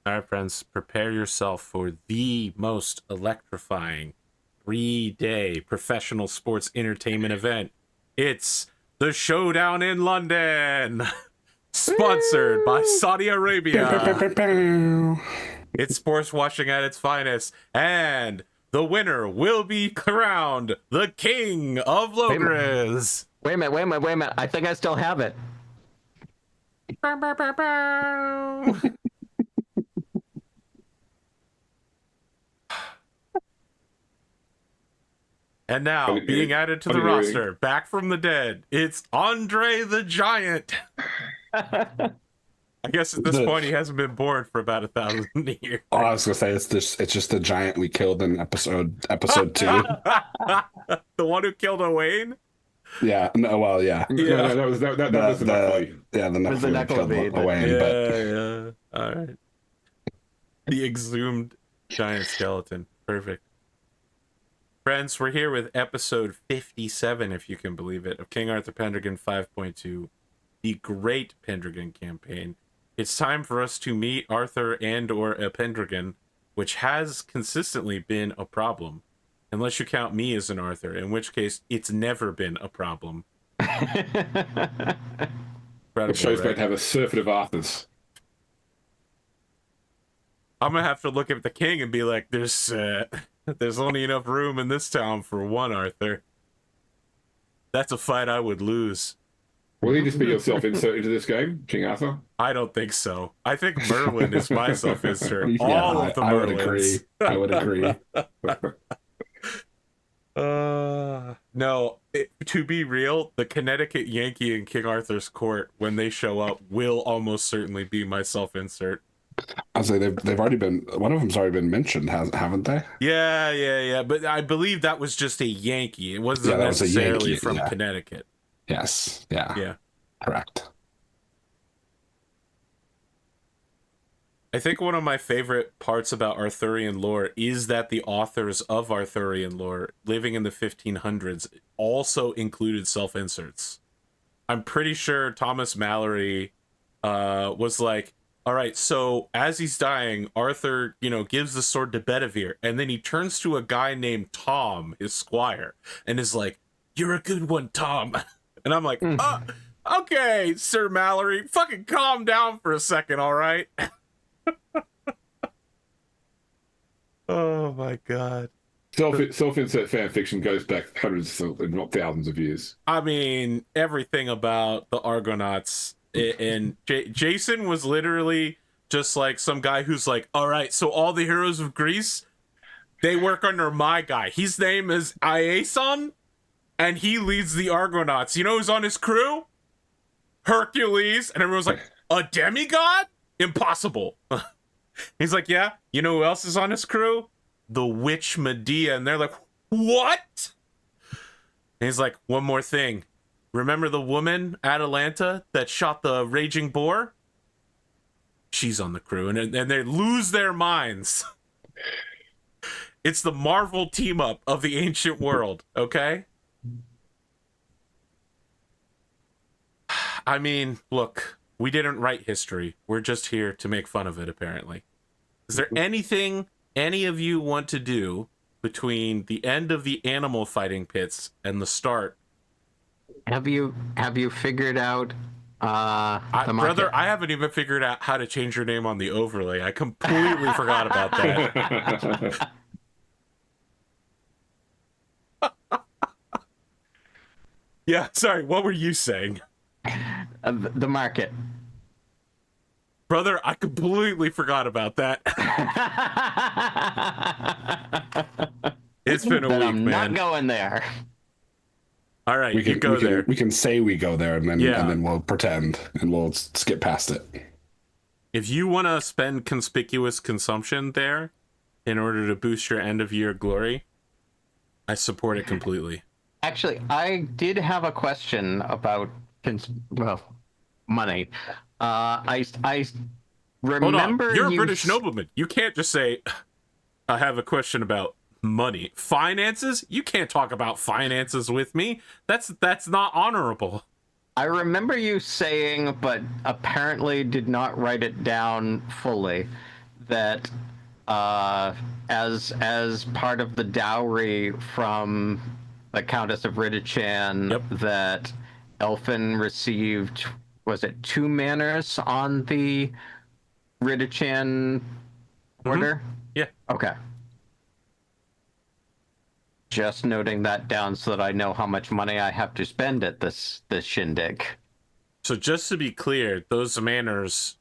All right, friends, prepare yourself for the most electrifying 3-day professional sports entertainment event. It's the Showdown in London, sponsored by Saudi Arabia. It's sports washing at its finest, and the winner will be crowned the King of Logres. Wait a minute. I think I still have it. And now, being added to the roster, back from the dead, it's Andre the Giant. I guess at this point he hasn't been born for about 1,000 years. Oh, I was gonna say it's just the giant we killed in episode 2. The one who killed Owain? Yeah. No. Well. Yeah. Yeah. That was the Knuckly. Yeah. The Knuckly killed Owain. Yeah. All right. The exhumed giant skeleton. Perfect. Friends, we're here with episode 57, if you can believe it, of King Arthur Pendragon 5.2, the Great Pendragon campaign. It's time for us to meet Arthur and/or a Pendragon, which has consistently been a problem, unless you count me as an Arthur, in which case it's never been a problem. The show's going to have a surfeit of Arthurs. I'm gonna have to look at the king and be like, there's only enough room in this town for one Arthur. That's a fight I would lose. Will you just be your self-insert into this game, King Arthur? I don't think so. I think Merlin is my self-insert. Yeah, All of the Merlins. I would agree. No, to be real, the Connecticut Yankee in King Arthur's court, when they show up, will almost certainly be my self-insert. I'll say they've already been. One of them's already been mentioned, haven't they? Yeah. But I believe that was just a Yankee. It wasn't necessarily from Connecticut. Yes. Yeah. Correct. I think one of my favorite parts about Arthurian lore is that the authors of Arthurian lore, living in the 1500s, also included self-inserts. I'm pretty sure Thomas Mallory was like, all right, so as he's dying, Arthur, gives the sword to Bedivere, and then he turns to a guy named Tom, his squire, and is like, "You're a good one, Tom." And I'm like, okay, Sir Mallory, fucking calm down for a second, all right? Oh my god. Self-insert fan fiction goes back hundreds, if not thousands of years. I mean, everything about the Argonauts. And Jason was literally just like some guy who's like, all right, so all the heroes of Greece, they work under my guy. His name is Iason, and he leads the Argonauts. You know who's on his crew? Hercules. And everyone's like, a demigod? Impossible. He's like, yeah, you know who else is on his crew? The witch Medea. And they're like, what? And he's like, one more thing. Remember the woman, Atalanta, that shot the raging boar? She's on the crew, and they lose their minds. It's the Marvel team-up of the ancient world, okay? I mean, look, we didn't write history. We're just here to make fun of it, apparently. Is there anything any of you want to do between the end of the animal fighting pits and the start? Have you figured out brother, I haven't even figured out how to change your name on the overlay. I completely forgot about that. Yeah, sorry, what were you saying? The market. Brother, I completely forgot about that. It's been a week, I'm man. not going there. All right, you go there. We can say we go there, and then we'll pretend, and we'll skip past it. If you want to spend conspicuous consumption there in order to boost your end-of-year glory, I support it completely. Actually, I did have a question about, money. I remember. Hold on. You're a British nobleman. You can't just say, I have a question about money. Finances? You can't talk about finances with me. That's not honorable. I remember you saying, but apparently did not write it down fully, that as part of the dowry from the Countess of Ridichan, that Elffin received, was it 2 manors on the Ridichan order? Yeah. Okay. Just noting that down so that I know how much money I have to spend at this shindig. So just to be clear, those manors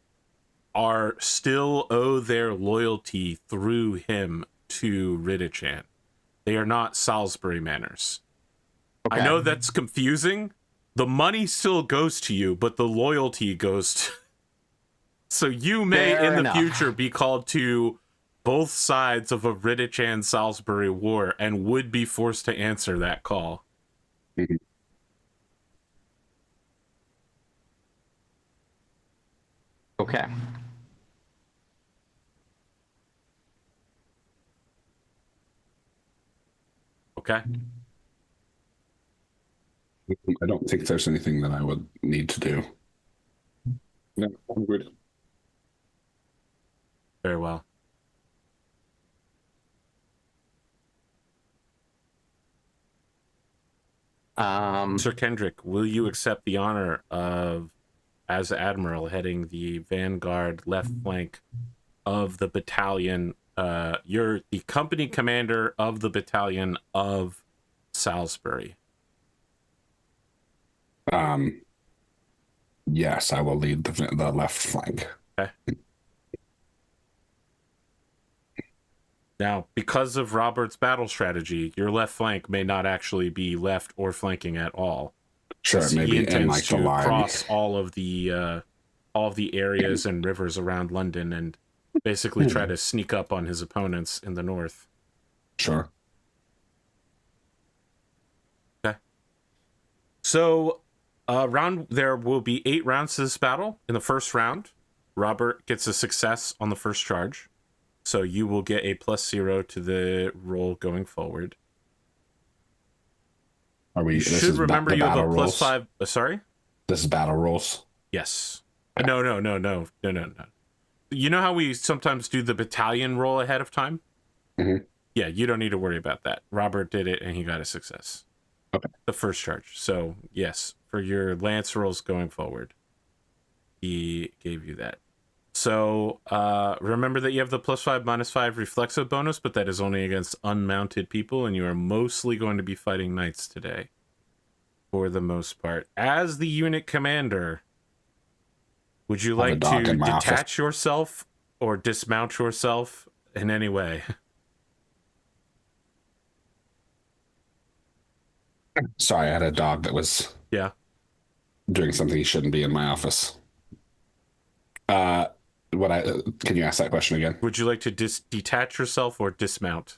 are still owe their loyalty through him to Ridichan. They are not Salisbury manors. Okay. I know that's confusing. The money still goes to you, but the loyalty goes to... So you may, in the future, be called to both sides of a Ridichan-Salisbury war and would be forced to answer that call. Okay. Okay. I don't think there's anything that I would need to do. No, I'm good. Very well. Sir Kendric, will you accept the honor of, as Admiral, heading the vanguard left flank of the battalion? You're the company commander of the battalion of Salisbury. Yes, I will lead the left flank. Okay. Now, because of Robert's battle strategy, your left flank may not actually be left or flanking at all. Sure, maybe in like the line. Cross all of the areas and rivers around London and basically try to sneak up on his opponents in the north. Sure. Okay. So, there will be 8 rounds to this battle. In the first round, Robert gets a success on the first charge. So you will get a +0 to the roll going forward. Are we? You should remember you have a +5. Sorry? This is battle rules? Yes. No. You know how we sometimes do the battalion roll ahead of time? Mm-hmm. Yeah, you don't need to worry about that. Robert did it and he got a success. Okay. The first charge. So, yes, for your lance rolls going forward, he gave you that. So, remember that you have the +5, -5 reflexive bonus, but that is only against unmounted people, and you are mostly going to be fighting knights today, for the most part. As the unit commander, would you like to detach yourself or dismount yourself in any way? Sorry, I had a dog that was doing something he shouldn't be in my office. Can you ask that question again? Would you like to detach yourself or dismount?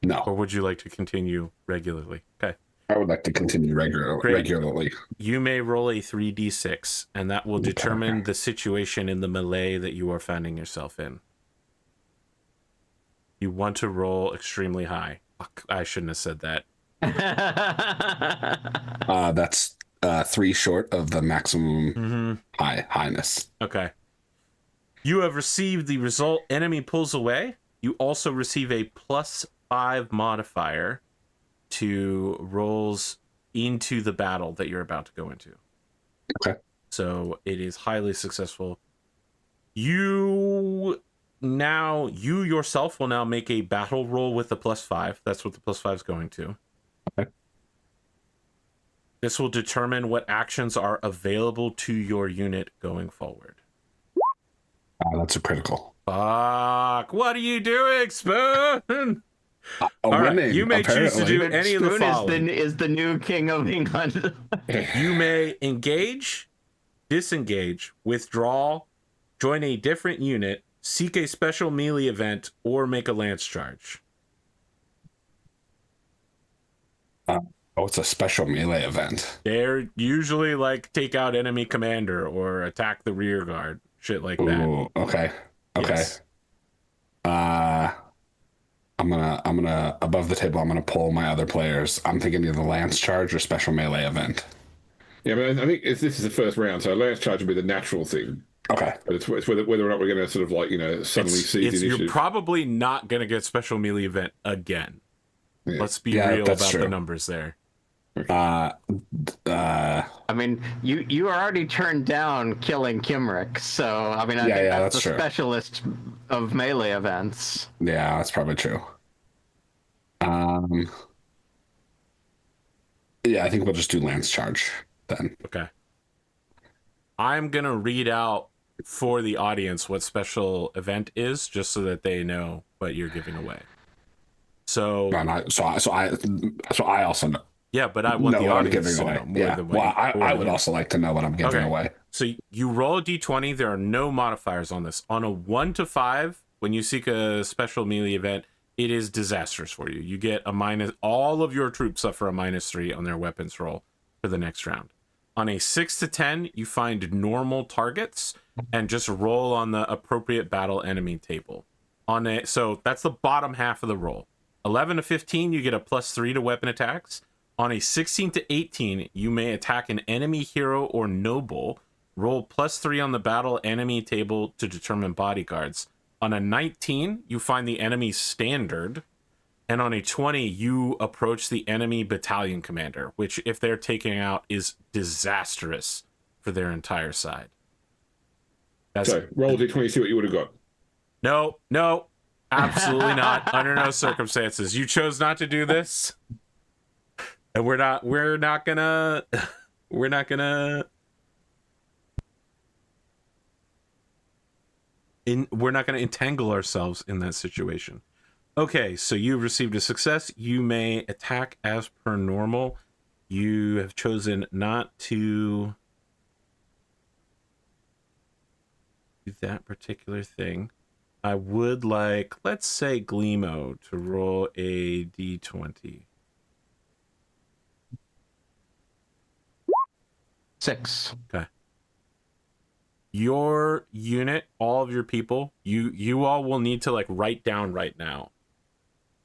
No. Or would you like to continue regularly? Okay. I would like to continue regularly. You may roll a 3d6, and that will determine the situation in the melee that you are finding yourself in. You want to roll extremely high. Fuck, I shouldn't have said that. That's 3 short of the maximum highness. Okay. You have received the result. Enemy pulls away. You also receive a +5 modifier to rolls into the battle that you're about to go into. Okay. So it is highly successful. You yourself will now make a battle roll with the +5. That's what the +5 is going to. Okay. This will determine what actions are available to your unit going forward. That's a critical. Fuck! What are you doing, Spoon? All right, you may choose to do any of the following. Spoon is the new king of England. You may engage, disengage, withdraw, join a different unit, seek a special melee event, or make a lance charge. It's a special melee event. They're usually like take out enemy commander or attack the rear guard, shit like that. Ooh, okay. Yes. I'm gonna above the table. I'm gonna pull my other players. I'm thinking either lance charge or special melee event. Yeah, but I think this is the first round, so lance charge would be the natural thing. Okay. But it's whether or not we're going to sort of like, suddenly seize the initiative. You're probably not going to get special melee event again. Yeah. Let's be real about true. the numbers there. I mean, you already turned down killing Kendric, so I mean, I think that's the specialist of melee events. Yeah, that's probably true. Yeah, I think we'll just do Lance Charge then. Okay. I'm gonna read out for the audience what special event is, just so that they know what you're giving away. So I also know. Yeah, but I want the audience to know more than what I would also like to know what I'm giving away. So you roll a d20. There are no modifiers on this. On a 1 to 5, when you seek a special melee event, it is disastrous for you. You get a minus. All of your troops suffer a -3 on their weapons roll for the next round. On a 6 to 10, you find normal targets and just roll on the appropriate battle enemy table. So that's the bottom half of the roll. 11 to 15, you get a +3 to weapon attacks. On a 16 to 18, you may attack an enemy hero or noble. Roll +3 on the battle enemy table to determine bodyguards. On a 19, you find the enemy standard. And on a 20, you approach the enemy battalion commander, which, if they're taking out, is disastrous for their entire side. So, roll d20, see what you would have got. No, absolutely not. Under no circumstances. You chose not to do this. And we're not gonna entangle ourselves in that situation. Okay, so you've received a success. You may attack as per normal. You have chosen not to do that particular thing. I would like, let's say, Glimo to roll a d20. 6. Okay. Your unit, all of your people, you all will need to write down right now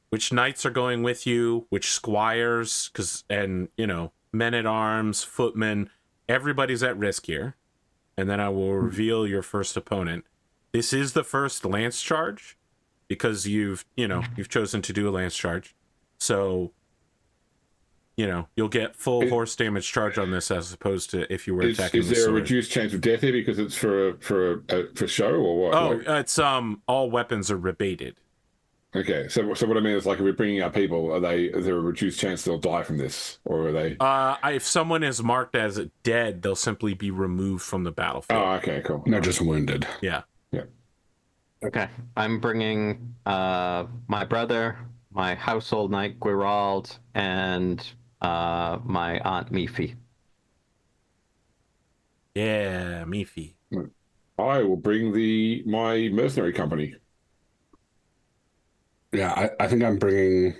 which knights are going with you, which squires, and men at arms, footmen, everybody's at risk here. And then I will reveal your first opponent. This is the first lance charge because you've chosen to do a lance charge. So you'll get full horse damage charge on this as opposed to if you were attacking. Is there a reduced chance of death here because it's for show or what? Oh, it's all weapons are rebated. Okay, so what I mean is, if we're bringing up people, is there a reduced chance they'll die from this, or are they? If someone is marked as dead, they'll simply be removed from the battlefield. Oh, okay, cool. No, just wounded. Yeah. Okay, I'm bringing my brother, my household knight Guirald, and my aunt Mifi. Yeah, Mifi. I will bring my mercenary company. Yeah, I think I'm bringing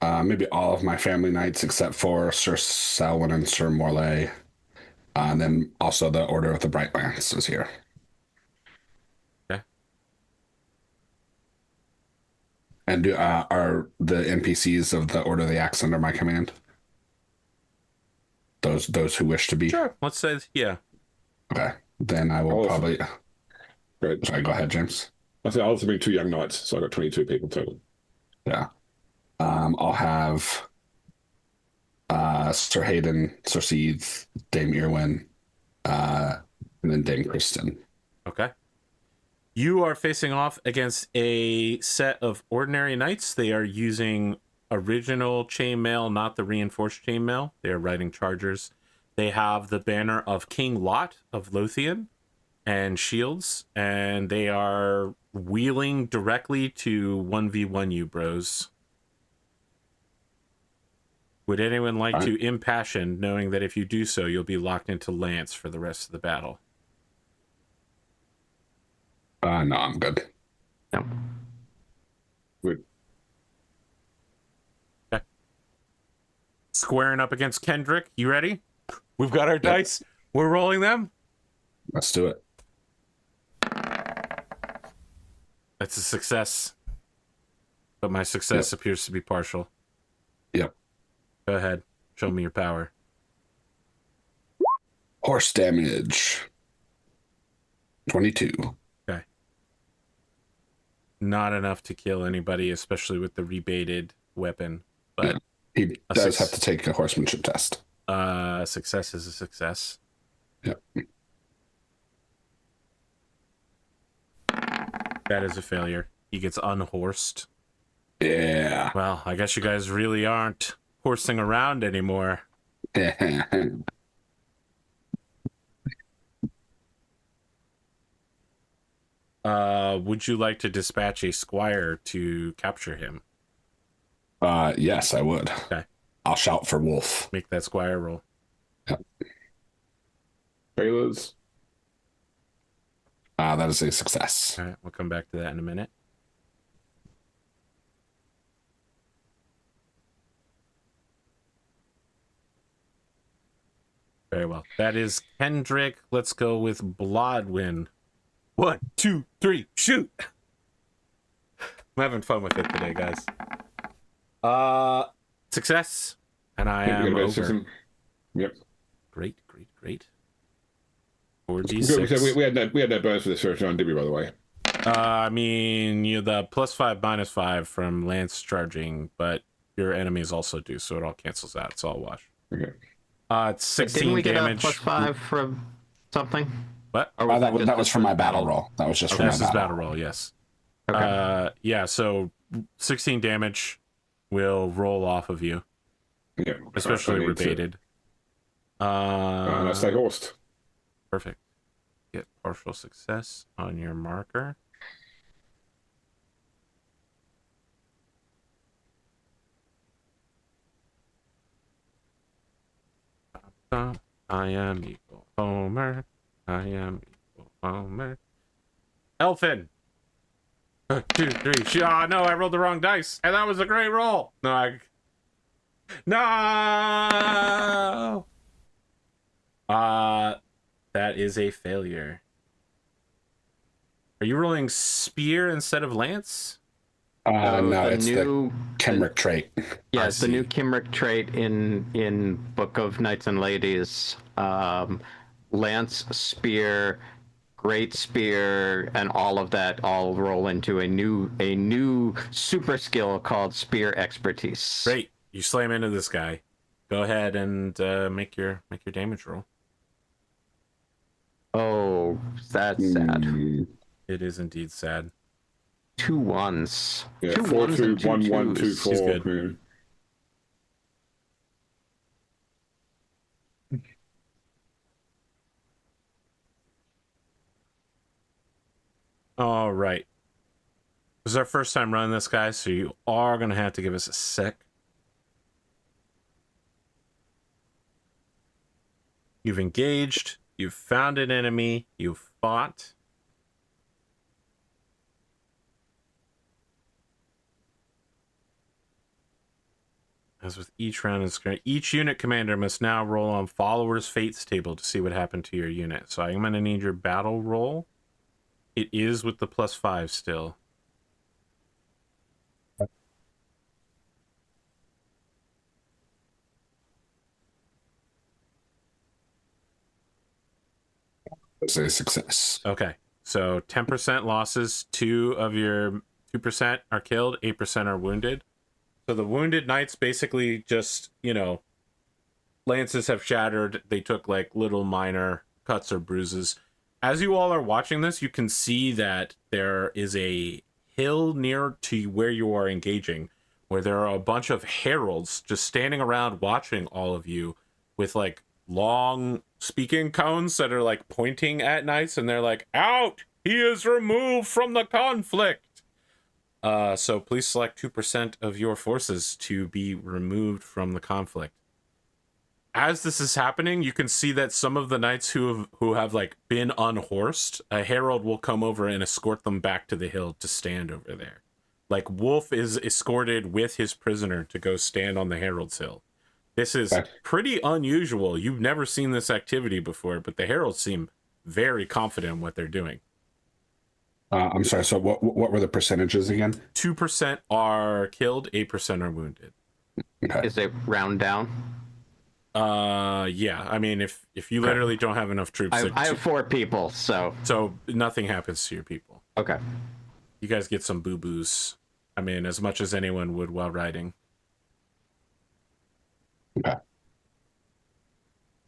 maybe all of my family knights except for Sir Selwyn and Sir Morlaix. And then also the Order of the Bright Lance is here. Okay. And are the NPCs of the Order of the Axe under my command? Those who wish to be? Sure. Let's say, yeah. Okay. Then I will probably... Great. Sorry, go ahead, James. I'll also bring 2 young knights, so I got 22 people total. Yeah. I'll have Sir Hayden, Sir Seeds, Dame Irwin, and then Dame Kristen. Okay. You are facing off against a set of ordinary knights. They are using original chainmail, not the reinforced chainmail. They are riding chargers. They have the banner of King Lot of Lothian and shields, and they are wheeling directly to 1v1 you, bros. Would anyone like to impassion, knowing that if you do so, you'll be locked into Lance for the rest of the battle? No, I'm good. No. Good. Okay. Squaring up against Kendric. You ready? We've got our dice. We're rolling them. Let's do it. That's a success. But my success appears to be partial. Yep. Go ahead. Show me your power. Horse damage. 22. Okay. Not enough to kill anybody, especially with the rebaited weapon. But he does have to take a horsemanship test. Success is a success. Yep. That is a failure. He gets unhorsed. Yeah. Well, I guess you guys really aren't horsing around anymore. Would you like to dispatch a squire to capture him? Yes, I would. Okay. I'll shout for Wolf. Make that squire roll. Yep. Failures. That is a success. All right, we'll come back to that in a minute. Very well. That is Kendric. Let's go with Blodwyn. 1, 2, 3, shoot! I'm having fun with it today, guys. Success. And I am over. Yep. Great. 4d6. We had no bonus for this first round, did we, by the way? I mean, you the +5, -5 from lance charging, but your enemies also do, so it all cancels out. It's all wash. Okay. It's 16 Didn't we damage. get a +5 from something? What? Or That was from my battle roll. That was just from my This is battle roll, yes. Okay. Yeah, so 16 damage will roll off of you, Yeah. especially rebated. I stay horsed. Perfect. Get partial success on your marker. I am equal Homer. I am equal Homer. Elffin. 2, 3. Oh no, I rolled the wrong dice, and that was a great roll. No. That is a failure. Are you rolling spear instead of lance? No, it's the Kendric trait. Yeah, it's the new Kendric trait in Book of Knights and Ladies. Lance, spear, great spear, and all of that all roll into a new super skill called spear expertise. Great. You slam into this guy. Go ahead and make your damage roll. Oh, that's sad. It is indeed sad. 2 1s. Yeah, 2 4, 1s 2, and 2 1, 1, 2, 2s. 4. He's good. All right. This is our first time running this, guy, so you are going to have to give us a sec. You've engaged. You've found an enemy. You've fought. As with each round, each unit commander must now roll on Follower's Fates table to see what happened to your unit. So I'm going to need your battle roll. It is with the +5 still. It's a success. Okay, so 10% losses. 2 of your 2% are killed. 8% are wounded. So the wounded knights basically just, lances have shattered. They took like little minor cuts or bruises. As you all are watching this, you can see that there is a hill near to where you are engaging, where there are a bunch of heralds just standing around watching all of you with like long speaking cones that are like pointing at knights, and they're like, "Out! He is removed from the conflict." So please select 2% of your forces to be removed from the conflict. As this is happening, you can see that some of the knights who have like been unhorsed, a herald will come over and escort them back to the hill to stand over there. Like Wolf is escorted with his prisoner to go stand on the herald's hill. This is pretty unusual. You've never seen this activity before, but the heralds seem very confident in what they're doing. I'm sorry. So what were the percentages again? 2% are killed, 8% are wounded. Okay. Is it round down? Yeah. I mean, if you literally don't have enough troops, I have 4 people, so nothing happens to your people. okay. You guys get some boo-boos. I mean, as much as anyone would while riding. Okay.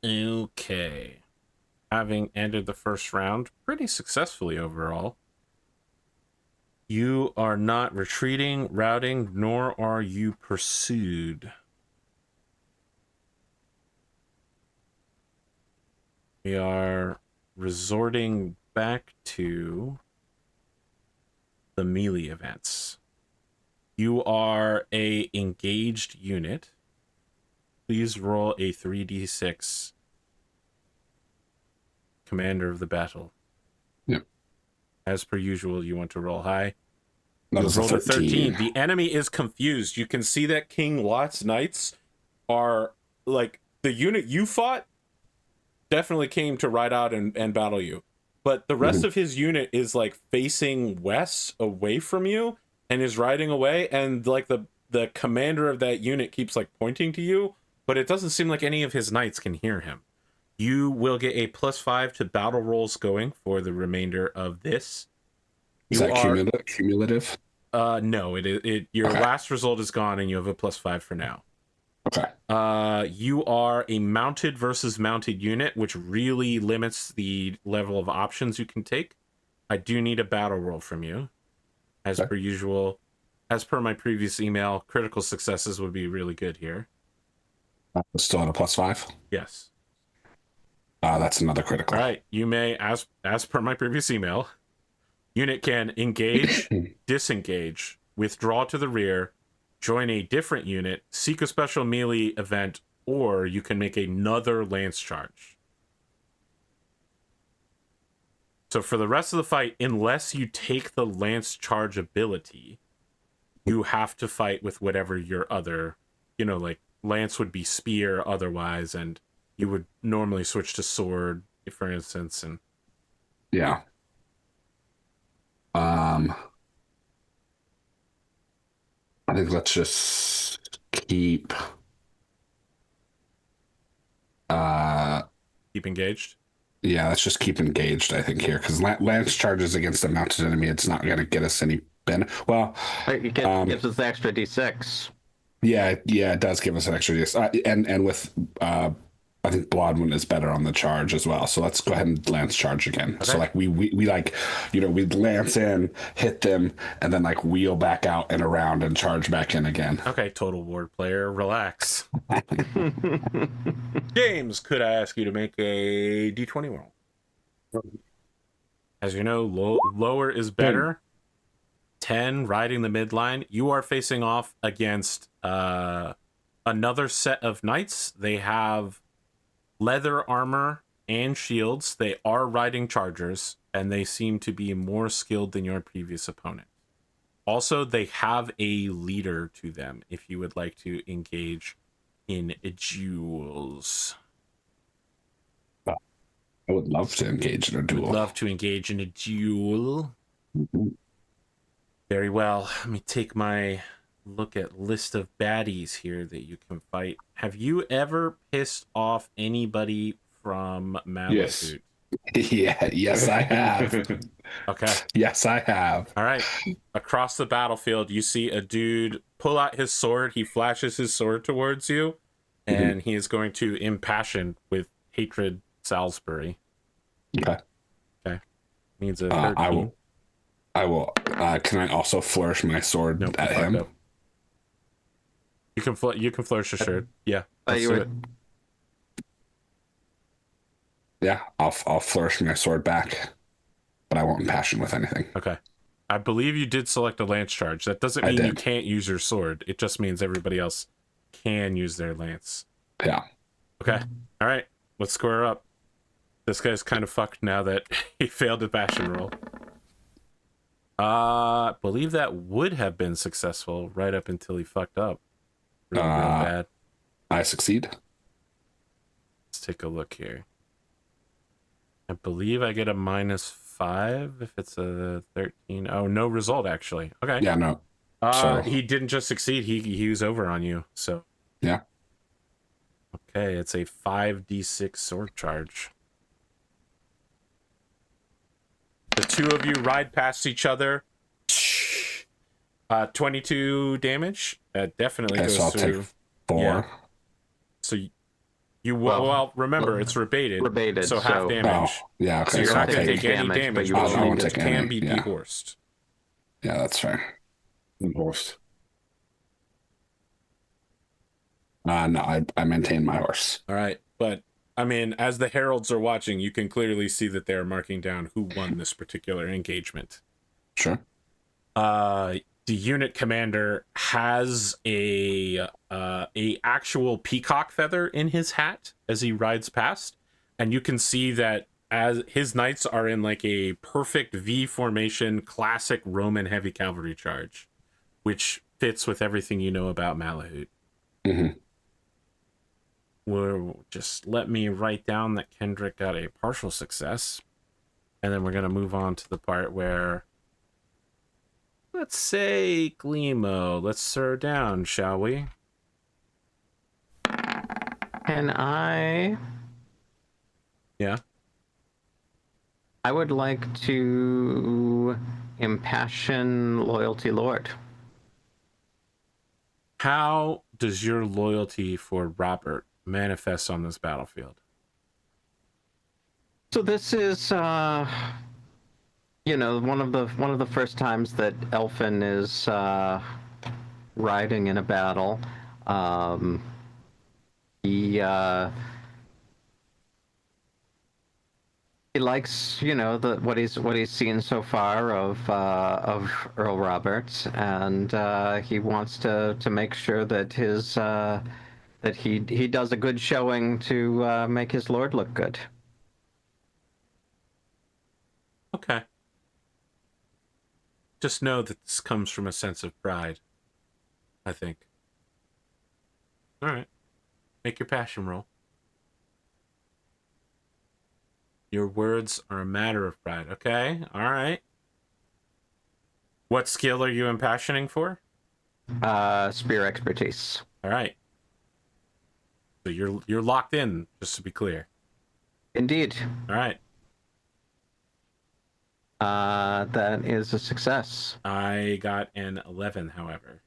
Okay. Having ended the first round pretty successfully overall, you are not retreating, routing, nor are you pursued. We are resorting back to the melee events. You are a engaged unit. Please roll a 3d6. Commander of the battle. Yep. As per usual, you want to roll high. That was a rolled 13. The enemy is confused. You can see that King Lot's knights are like the unit you fought definitely came to ride out and battle you. But the rest of his unit is like facing west away from you and is riding away. And like the commander of that unit keeps like pointing to you, but it doesn't seem like any of his knights can hear him. You will get a +5 to battle rolls going for the remainder of this. Is that cumulative? No, your last result is gone and you have a +5 for now. Okay. You are a mounted versus mounted unit, which really limits the level of options you can take. I do need a battle roll from you. As per usual, as per my previous email, critical successes would be really good here. Still at a +5? Yes. That's another critical. All right. You may, as per my previous email, unit can engage, disengage, withdraw to the rear, join a different unit, seek a special melee event, or you can make another lance charge. So for the rest of the fight, unless you take the lance charge ability, you have to fight with whatever your other, like lance would be spear otherwise, and you would normally switch to sword, for instance, and yeah. I think let's just keep keep engaged. Yeah, let's just keep engaged, I think, here, because lance charges against a mounted enemy, it's not going to get us any benefit. Well, it gives us the extra d6. Yeah, it does give us an extra d6. And with I think Blodwyn is better on the charge as well. So let's go ahead and lance charge again. Okay. So like we like, we lance in, hit them, and then like wheel back out and around and charge back in again. Okay, Total War player, relax. James, could I ask you to make a d20 roll? As you know, lower is better. 10 riding the midline. You are facing off against another set of knights. They have leather armor and shields. They are riding chargers, and they seem to be more skilled than your previous opponent. Also, they have a leader to them if you would like to engage in duels. I would love to engage in a duel. Would love to engage in a duel. Mm-hmm. Very well. Let me take my look at list of baddies here that you can fight. Have you ever pissed off anybody from Malafut? Yes, I have. Okay. Yes, I have. All right. Across the battlefield, you see a dude pull out his sword. He flashes his sword towards you, and he is going to impassion with hatred Salisbury. Okay. Needs a 13. I will. Can I also flourish my sword at him? Up. You can flourish your sword. Yeah. Yeah, I'll flourish my sword back, but I won't impassion with anything. Okay. I believe you did select a lance charge. That doesn't mean you can't use your sword. It just means everybody else can use their lance. Yeah. Okay. All right. Let's square up. This guy's kind of fucked now that he failed a passion roll. I believe that would have been successful right up until he fucked up. Real bad. I succeed. Let's take a look here. I believe I get a -5 if it's a 13. Oh, no result, actually. Okay. Yeah, no. He didn't just succeed. He was over on you, so. Yeah. Okay, it's a 5d6 sword charge. The two of you ride past each other. 22 damage. That definitely Okay, goes so I'll through. take 4. Yeah. So well, remember it's rebated, so half so- damage. Oh, yeah, So okay. you're So not I'll going to take. take any damage, damage, but you but will I won't you take can any. be Yeah. dehorsed. Yeah, that's fair. Horsed. No, I maintain my horse. All right, but I mean, as the heralds are watching, you can clearly see that they're marking down who won this particular engagement. Sure. The unit commander has a actual peacock feather in his hat as he rides past, and you can see that as his knights are in like a perfect V formation, classic Roman heavy cavalry charge, which fits with everything you know about Malahut. Mm-hmm. Just let me write down that Kendric got a partial success, and then we're gonna move on to the part where, let's say, Glimo. Let's sir down, shall we? And Yeah. I would like to impassion Loyalty Lord. How does your loyalty for Robert manifest on this battlefield? So this is one of the first times that Elffin is riding in a battle. He likes, what he's seen so far of Earl Roberts, and he wants to make sure that that he does a good showing to make his lord look good. Okay. Just know that this comes from a sense of pride, I think. All right. Make your passion roll. Your words are a matter of pride. Okay. All right. What skill are you impassioning for? Spear expertise. All right. So you're locked in, just to be clear. Indeed. All right. That is a success. I got an 11, however.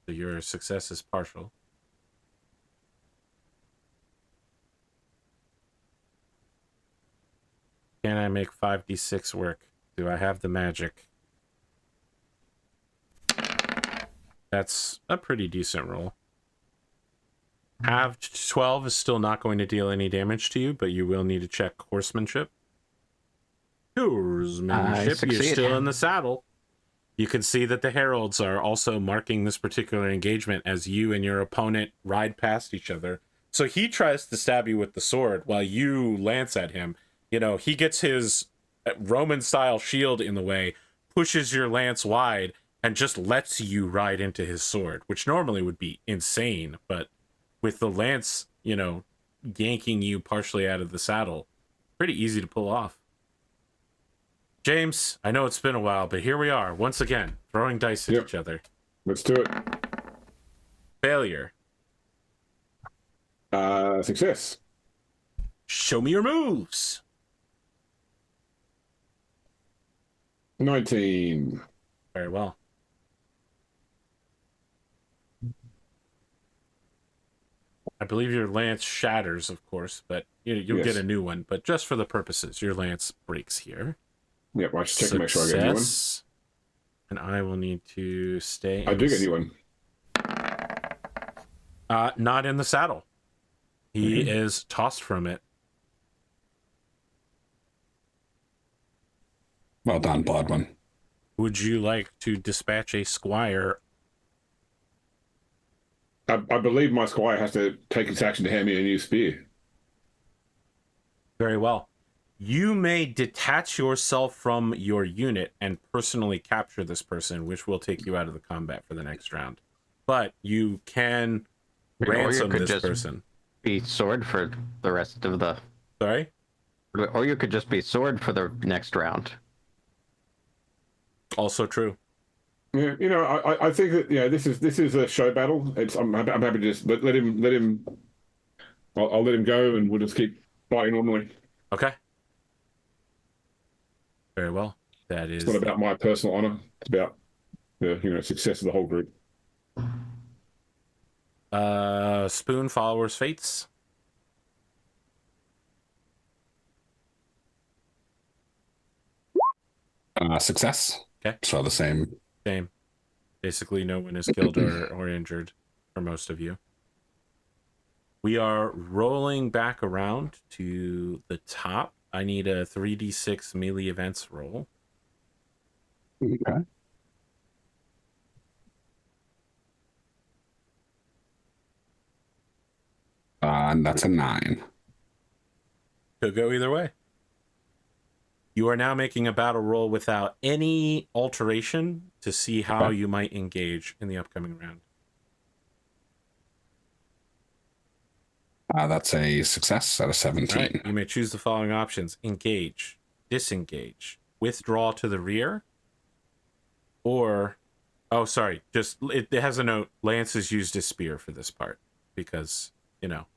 So your success is partial. Can I make 5d6 work? Do I have the magic? That's a pretty decent roll. Halved 12 is still not going to deal any damage to you, but you will need to check horsemanship. Horsemanship, you're still in the saddle. You can see that the heralds are also marking this particular engagement as you and your opponent ride past each other. So he tries to stab you with the sword while you lance at him. You know, he gets his Roman-style shield in the way, pushes your lance wide, and just lets you ride into his sword, which normally would be insane, but with the lance, yanking you partially out of the saddle, pretty easy to pull off. James, I know it's been a while, but here we are, once again, throwing dice at each other. Let's do it. Failure. Success. Show me your moves. 19. Very well. I believe your lance shatters, of course, but you'll get a new one. But just for the purposes, your lance breaks here. Yep, I should check to make sure I get a new one. And I will need to stay. I do get a new one. Not in the saddle. He is tossed from it. Well done, Blodwyn. Would you like to dispatch a squire? I believe my squire has to take his action to hand me a new spear. Very well. You may detach yourself from your unit and personally capture this person, which will take you out of the combat for the next round. But you can ransom this person. Be sword for the rest of the. Sorry? Or you could just be sword for the next round. Also true. Yeah, I think that this is a show battle. I'm happy to just let him I'll let him go, and we'll just keep fighting normally. Okay. Very well. That is. It's not about my personal honor. It's about the success of the whole group. Spoon followers fates. Success. Okay. So the same. Same. Basically, no one is killed or injured for most of you. We are rolling back around to the top. I need a 3d6 melee events roll. Okay. And that's a 9. Could go either way. You are now making a battle roll without any alteration to see how you might engage in the upcoming round. That's a success out of 17. All right. You may choose the following options: engage, disengage, withdraw to the rear, or it has a note: Lance is used as spear for this part because you can't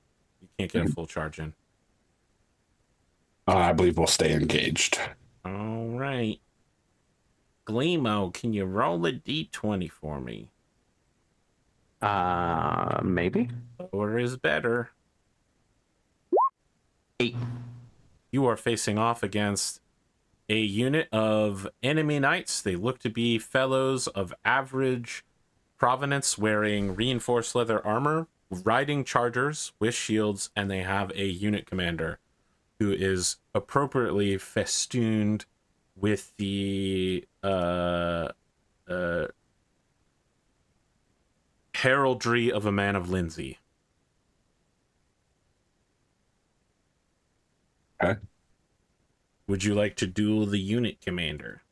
get a full charge in. I believe we'll stay engaged. All right. Glimo, can you roll a d20 for me? Maybe. Lower is better. 8. You are facing off against a unit of enemy knights. They look to be fellows of average provenance, wearing reinforced leather armor, riding chargers with shields, and they have a unit commander who is appropriately festooned with the heraldry of a man of Lindsay. Okay. Would you like to duel the unit commander?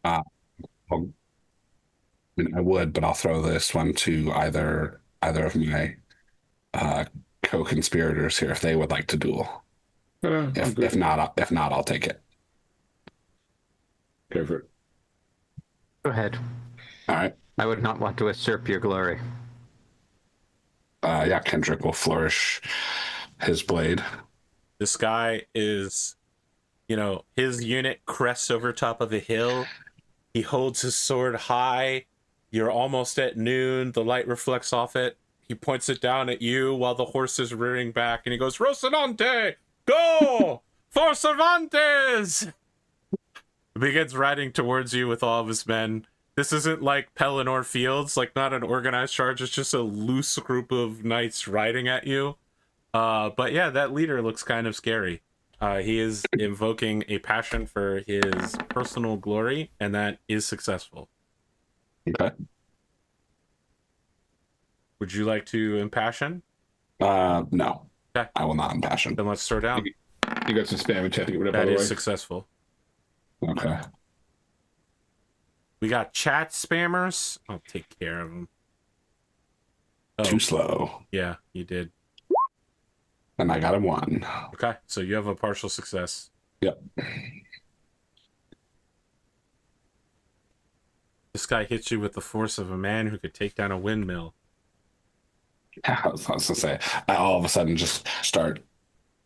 Well, I mean, I would, but I'll throw this one to either of my co-conspirators here if they would like to duel. If not, I'll take it. Go for it. Go ahead. All right. I would not want to usurp your glory. Yeah, Kendric will flourish his blade. This guy is, his unit crests over top of a hill. He holds his sword high. You're almost at noon. The light reflects off it. He points it down at you while the horse is rearing back, and he goes, "Rocinante, go! For Cervantes!" He begins riding towards you with all of his men. This isn't like Pelennor Fields, like not an organized charge. It's just a loose group of knights riding at you. But yeah, that leader looks kind of scary. He is invoking a passion for his personal glory, and that is successful. Okay. Would you like to impassion? No. Okay. I will not impassion. Then let's throw down. You got some spam in chat to get rid of. That is successful. Okay. We got chat spammers. I'll take care of them. Oh, Too slow. yeah, you did. And I got a 1. Okay, so you have a partial success. Yep. This guy hits you with the force of a man who could take down a windmill. I was going to say, I all of a sudden just start,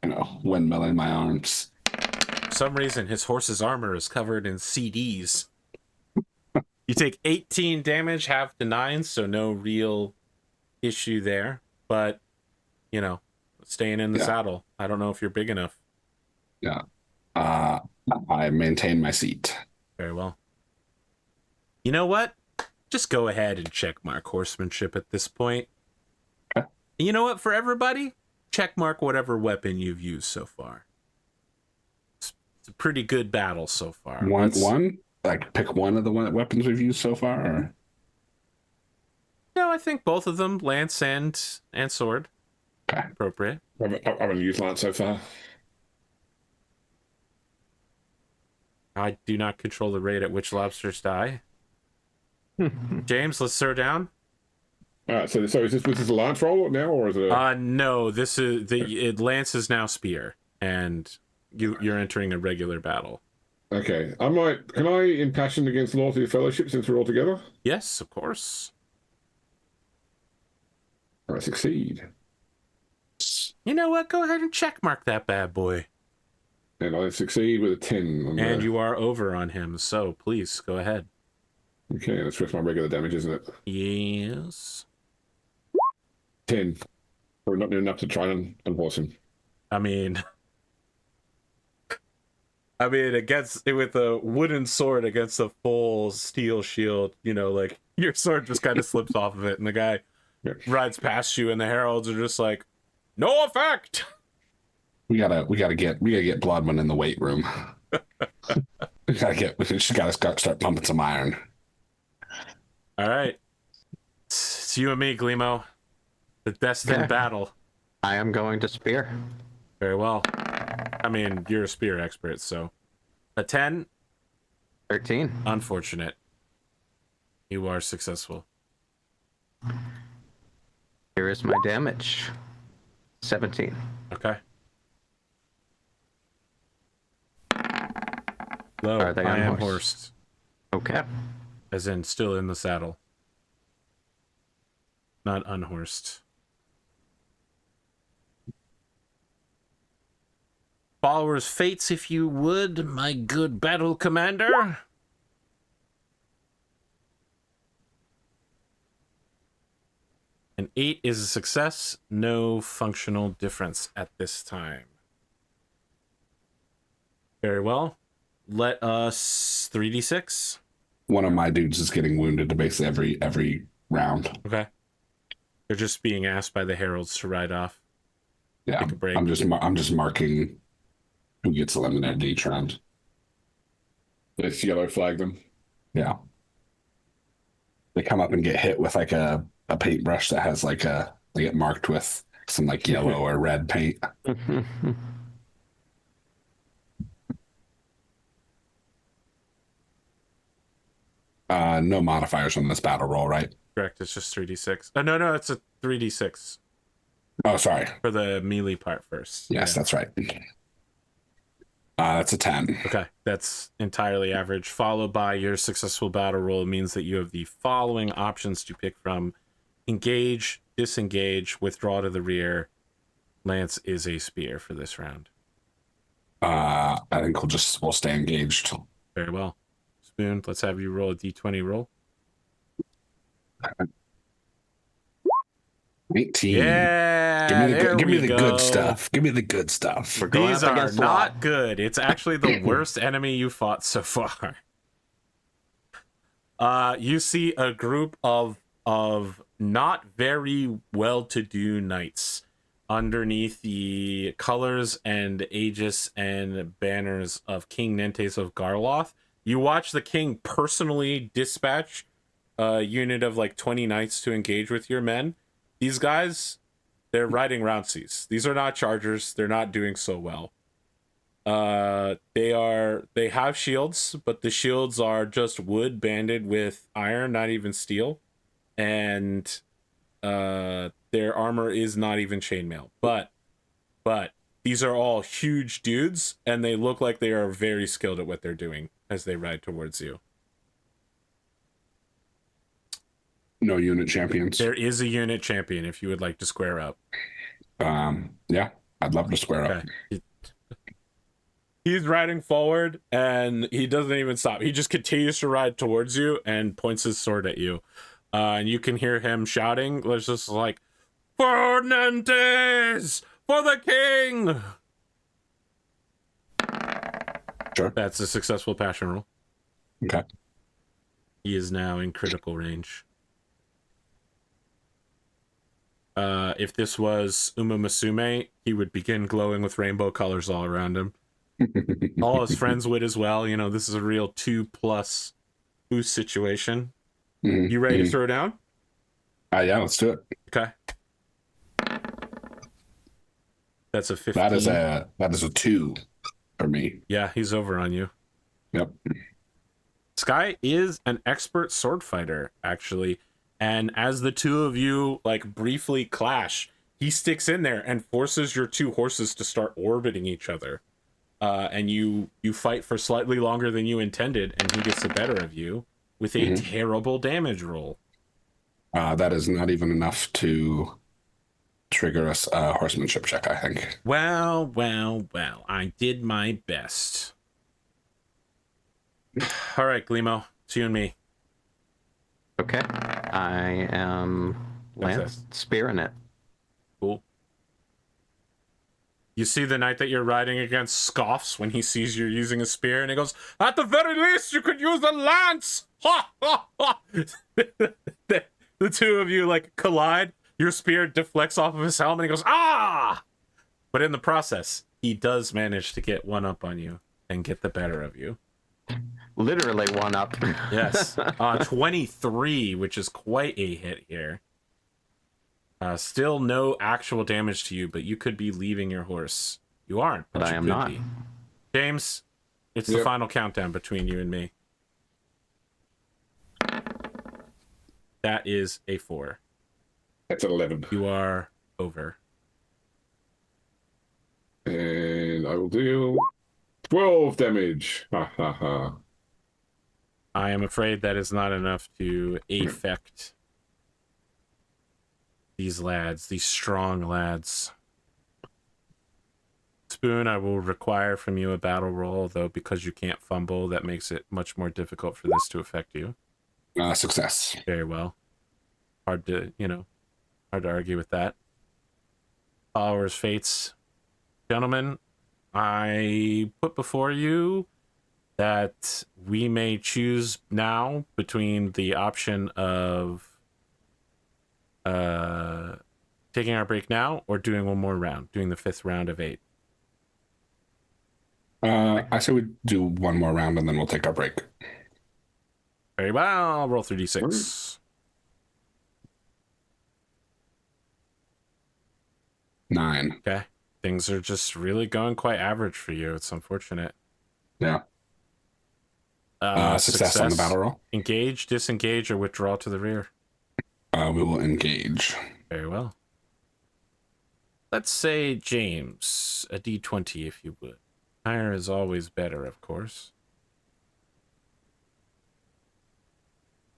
windmilling my arms. For some reason, his horse's armor is covered in CDs. You take 18 damage, half to 9, so no real issue there. But, staying in the saddle. I don't know if you're big enough. Yeah. I maintain my seat. Very well. You know what? Just go ahead and check mark horsemanship at this point. Okay. And you know what? For everybody, check mark whatever weapon you've used so far. It's a pretty good battle so far. One? Like, pick one of the weapons we've used so far? Or? No, I think both of them, lance and sword. Okay. Appropriate. I haven't used lance so far. I do not control the rate at which lobsters die. James, let's throw down. All right, so is this a lance roll now, or is it? No, this is lance is now spear, and you're entering a regular battle. Okay, can I impassion against Loyalty of Fellowship since we're all together? Yes, of course. I succeed. You know what? Go ahead and check mark that bad boy. And I succeed with a 10. And you are over on him, so please go ahead. Okay, that's just my regular damage, isn't it? Yes. 10. Probably not near enough to try and unhorse him. I mean, against with a wooden sword against a full steel shield, you know, like your sword just kind of slips off of it, and the guy rides past you, and the heralds are just like, "No effect." We gotta get Blodwyn in the weight room. we just gotta start pumping some iron. All right, it's you and me, Glimo. The destined battle. I am going to spear. Very well. I mean, you're a spear expert, so a 10. 13. Unfortunate. You are successful. Here is my damage. 17. Okay. Low. Are they I am unhorsed? horsed. Okay. As in, still in the saddle. Not unhorsed. Followers' fates, if you would, my good battle commander. An 8 is a success. No functional difference at this time. Very well. Let us 3d6. One of my dudes is getting wounded basically every round. Okay. They're just being asked by the heralds to ride off. Yeah, Take a break. I'm just marking who gets eliminated each round. Let's yellow flag them. Yeah. They come up and get hit with like a paintbrush that has like they get marked with some like yellow or red paint. No modifiers on this battle roll, right? Correct, it's just 3d6. Oh, no, it's a 3d6. Oh, sorry. For the melee part first. Yes, that's right. That's a 10. Okay, that's entirely average. Followed by your successful battle roll means that you have the following options to pick from: engage, disengage, withdraw to the rear. Lance is a spear for this round. I think we'll stay engaged. Very well. Spoon, let's have you roll a d20 roll. 18. Yeah, give me the good stuff. Give me the good stuff. These are not good. It's actually the worst enemy you fought so far. You see a group of not very well-to-do knights underneath the colors and aegis and banners of King Nentes of Garloth. You watch the king personally dispatch a unit of like 20 knights to engage with your men. These guys, they're riding roundsies. These are not chargers. They're not doing so well. They have shields, but the shields are just wood banded with iron, not even steel. And their armor is not even chainmail. But these are all huge dudes, and they look like they are very skilled at what they're doing as they ride towards you. No unit champions. There is a unit champion if you would like to square up. Yeah, I'd love to square up. He's riding forward, and he doesn't even stop. He just continues to ride towards you and points his sword at you. And you can hear him shouting. It's just like, "Fernandez! For the king!" Sure. That's a successful passion roll. Okay. He is now in critical range. If this was Uma Musume, he would begin glowing with rainbow colors all around him. All his friends would as well. You know, this is a real 2+ boost situation. You ready to throw down? Yeah, let's do it. Okay. That's a 15. That is a 2 for me. Yeah, he's over on you. Yep. Sky is an expert sword fighter, actually. And as the two of you like briefly clash, he sticks in there and forces your two horses to start orbiting each other. And you fight for slightly longer than you intended, and he gets the better of you with a terrible damage roll. That is not even enough to trigger a horsemanship check, I think. Well. I did my best. All right, Glimo. It's you and me. Okay. I am Lance, spearing it. Cool. You see the knight that you're riding against scoffs when he sees you're using a spear, and he goes, "At the very least, you could use a lance!" Ha ha ha! The two of you like collide. Your spear deflects off of his helmet, and he goes, "Ah!" But in the process, he does manage to get one up on you and get the better of you. Literally one up. Yes. 23, which is quite a hit here. Still no actual damage to you, but you could be leaving your horse. You aren't, but I am not. Be. James, it's the final countdown between you and me. That is a 4. That's an 11. You are over. And I will deal 12 damage. Ha ha ha. I am afraid that is not enough to affect these lads, these strong lads. Spoon, I will require from you a battle roll, though because you can't fumble, that makes it much more difficult for this to affect you. Success. Very well. Hard to argue with that. Followers' fates. Gentlemen, I put before you that we may choose now between the option of taking our break now or doing one more round, doing the 5th round of 8. I say we do one more round and then we'll take our break. Very well. Roll 3d6. 9. Okay. Things are just really going quite average for you. It's unfortunate. Yeah. Success on the battle roll. Engage, disengage, or withdraw to the rear. We will engage. Very well. Let's say James, a d20 if you would. Higher is always better, of course.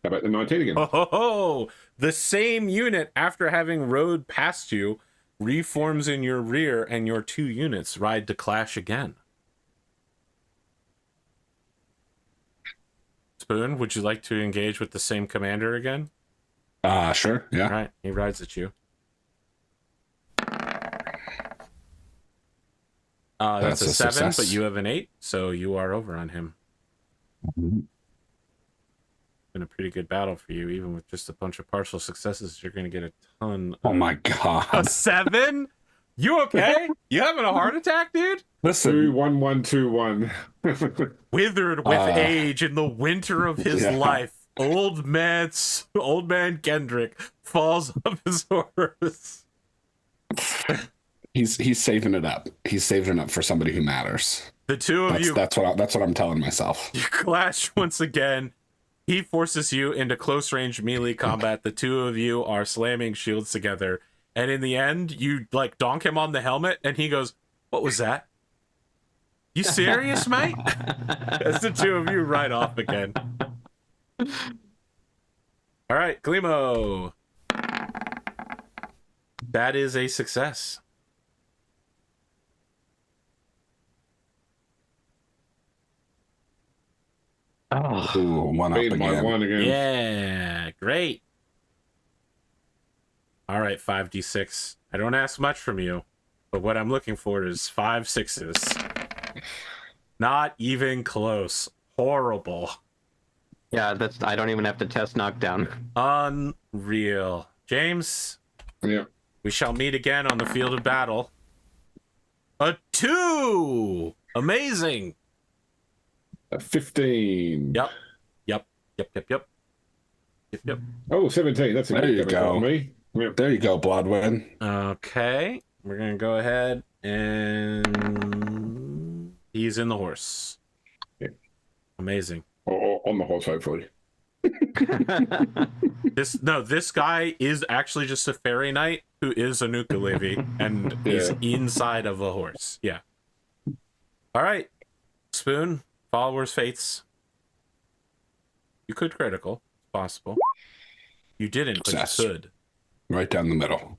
How about the 19 again? Oh, ho, ho. The same unit, after having rode past you, reforms in your rear, and your 2 units ride to clash again. Spoon, would you like to engage with the same commander again? Sure, yeah. All right, he rides at you. That's a 7, success. but you have an 8, so you are over on him. Mm-hmm. Been a pretty good battle for you. Even with just a bunch of partial successes, you're going to get a ton. Oh my god. A 7? You okay? You having a heart attack, dude? Listen. 2-1-1-2-1. Withered with age in the winter of his life. Old man Kendric falls off his horse. He's saving it up. He's saving it up for somebody who matters. The two of you. That's what I'm telling myself. You clash once again. He forces you into close range melee combat. The two of you are slamming shields together, and in the end, you like donk him on the helmet, and he goes, "What was that? You serious, mate?" As the two of you ride off again. All right, Glimo. That is a success. Oh, ooh, one up again. One again. Yeah, great. All right, 5d6. I don't ask much from you, but what I'm looking for is 5 6s. Not even close. Horrible. Yeah, I don't even have to test knockdown. Unreal. James? Yeah. We shall meet again on the field of battle. A 2! Amazing! A 15. Yep. Oh, 17. That's a There good you damage go. on me. Yep. There you go, Blodwyn. Okay. We're going to go ahead and... He's in the horse. Yeah. Amazing. Or on the horse, hopefully. This guy is actually just a fairy knight who is a Nuka-Levy and is inside of a horse. Yeah. All right. Spoon, followers' fates. You could critical. It's possible. You didn't, but Success. you could. Right down the middle.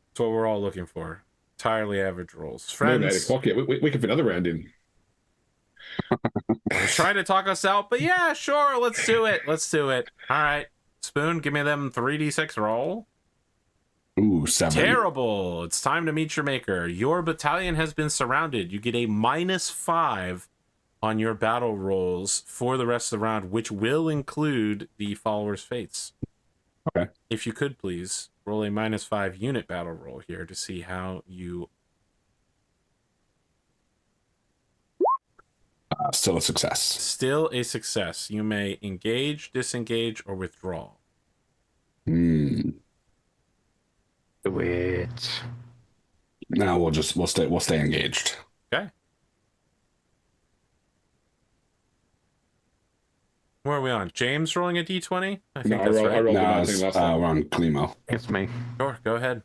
That's what we're all looking for. Entirely average rolls. Friends. Friends. 8 o'clock yet. We can fit another round in. I was trying to talk us out, but yeah, sure, let's do it. Let's do it. All right. Spoon, give me them 3d6 roll. Ooh, 7. Terrible. It's time to meet your maker. Your battalion has been surrounded. You get a -5 on your battle rolls for the rest of the round, which will include the followers' fates. Okay. If you could please roll a -5 unit battle roll here to see how you... Still a success. Still a success. You may engage, disengage, or withdraw. Hmm. Do it. Now we'll stay engaged. Okay. Where are we on? James rolling a d20? I think that's right. I rolled No, the 19 last time. we're on Glimo. It's me. Sure, go ahead.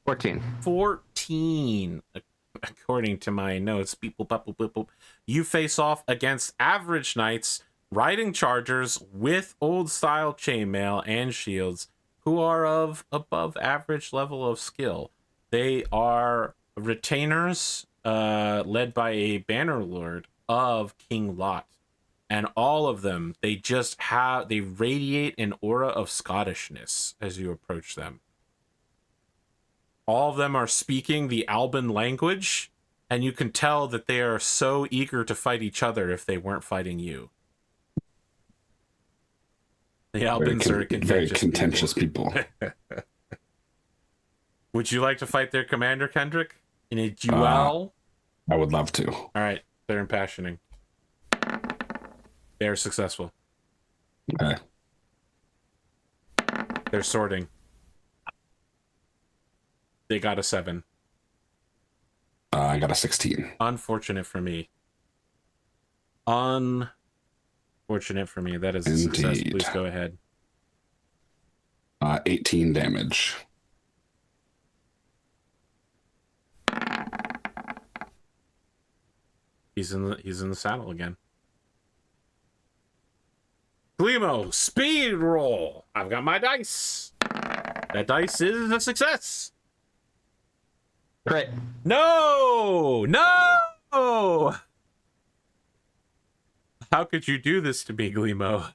14. 14. According to my notes, beep, boop, boop, boop, boop. You face off against average knights riding chargers with old-style chainmail and shields who are of above average level of skill. They are retainers led by a banner lord of King Lot. And all of them, they radiate an aura of Scottishness as you approach them. All of them are speaking the Alban language, and you can tell that they are so eager to fight each other if they weren't fighting you. The Albans are very contentious people. Would you like to fight their commander, Kendric, in a duel? I would love to. All right, they're impassioning. They're successful. Okay. They're sorting. They got a 7. I got a 16. Unfortunate for me. Unfortunate for me. That is a success. Indeed. Please go ahead. 18 damage. He's in the saddle again. Glimo, speed roll. I've got my dice. That dice is a success. Crit. No! No! How could you do this to me, Glimo?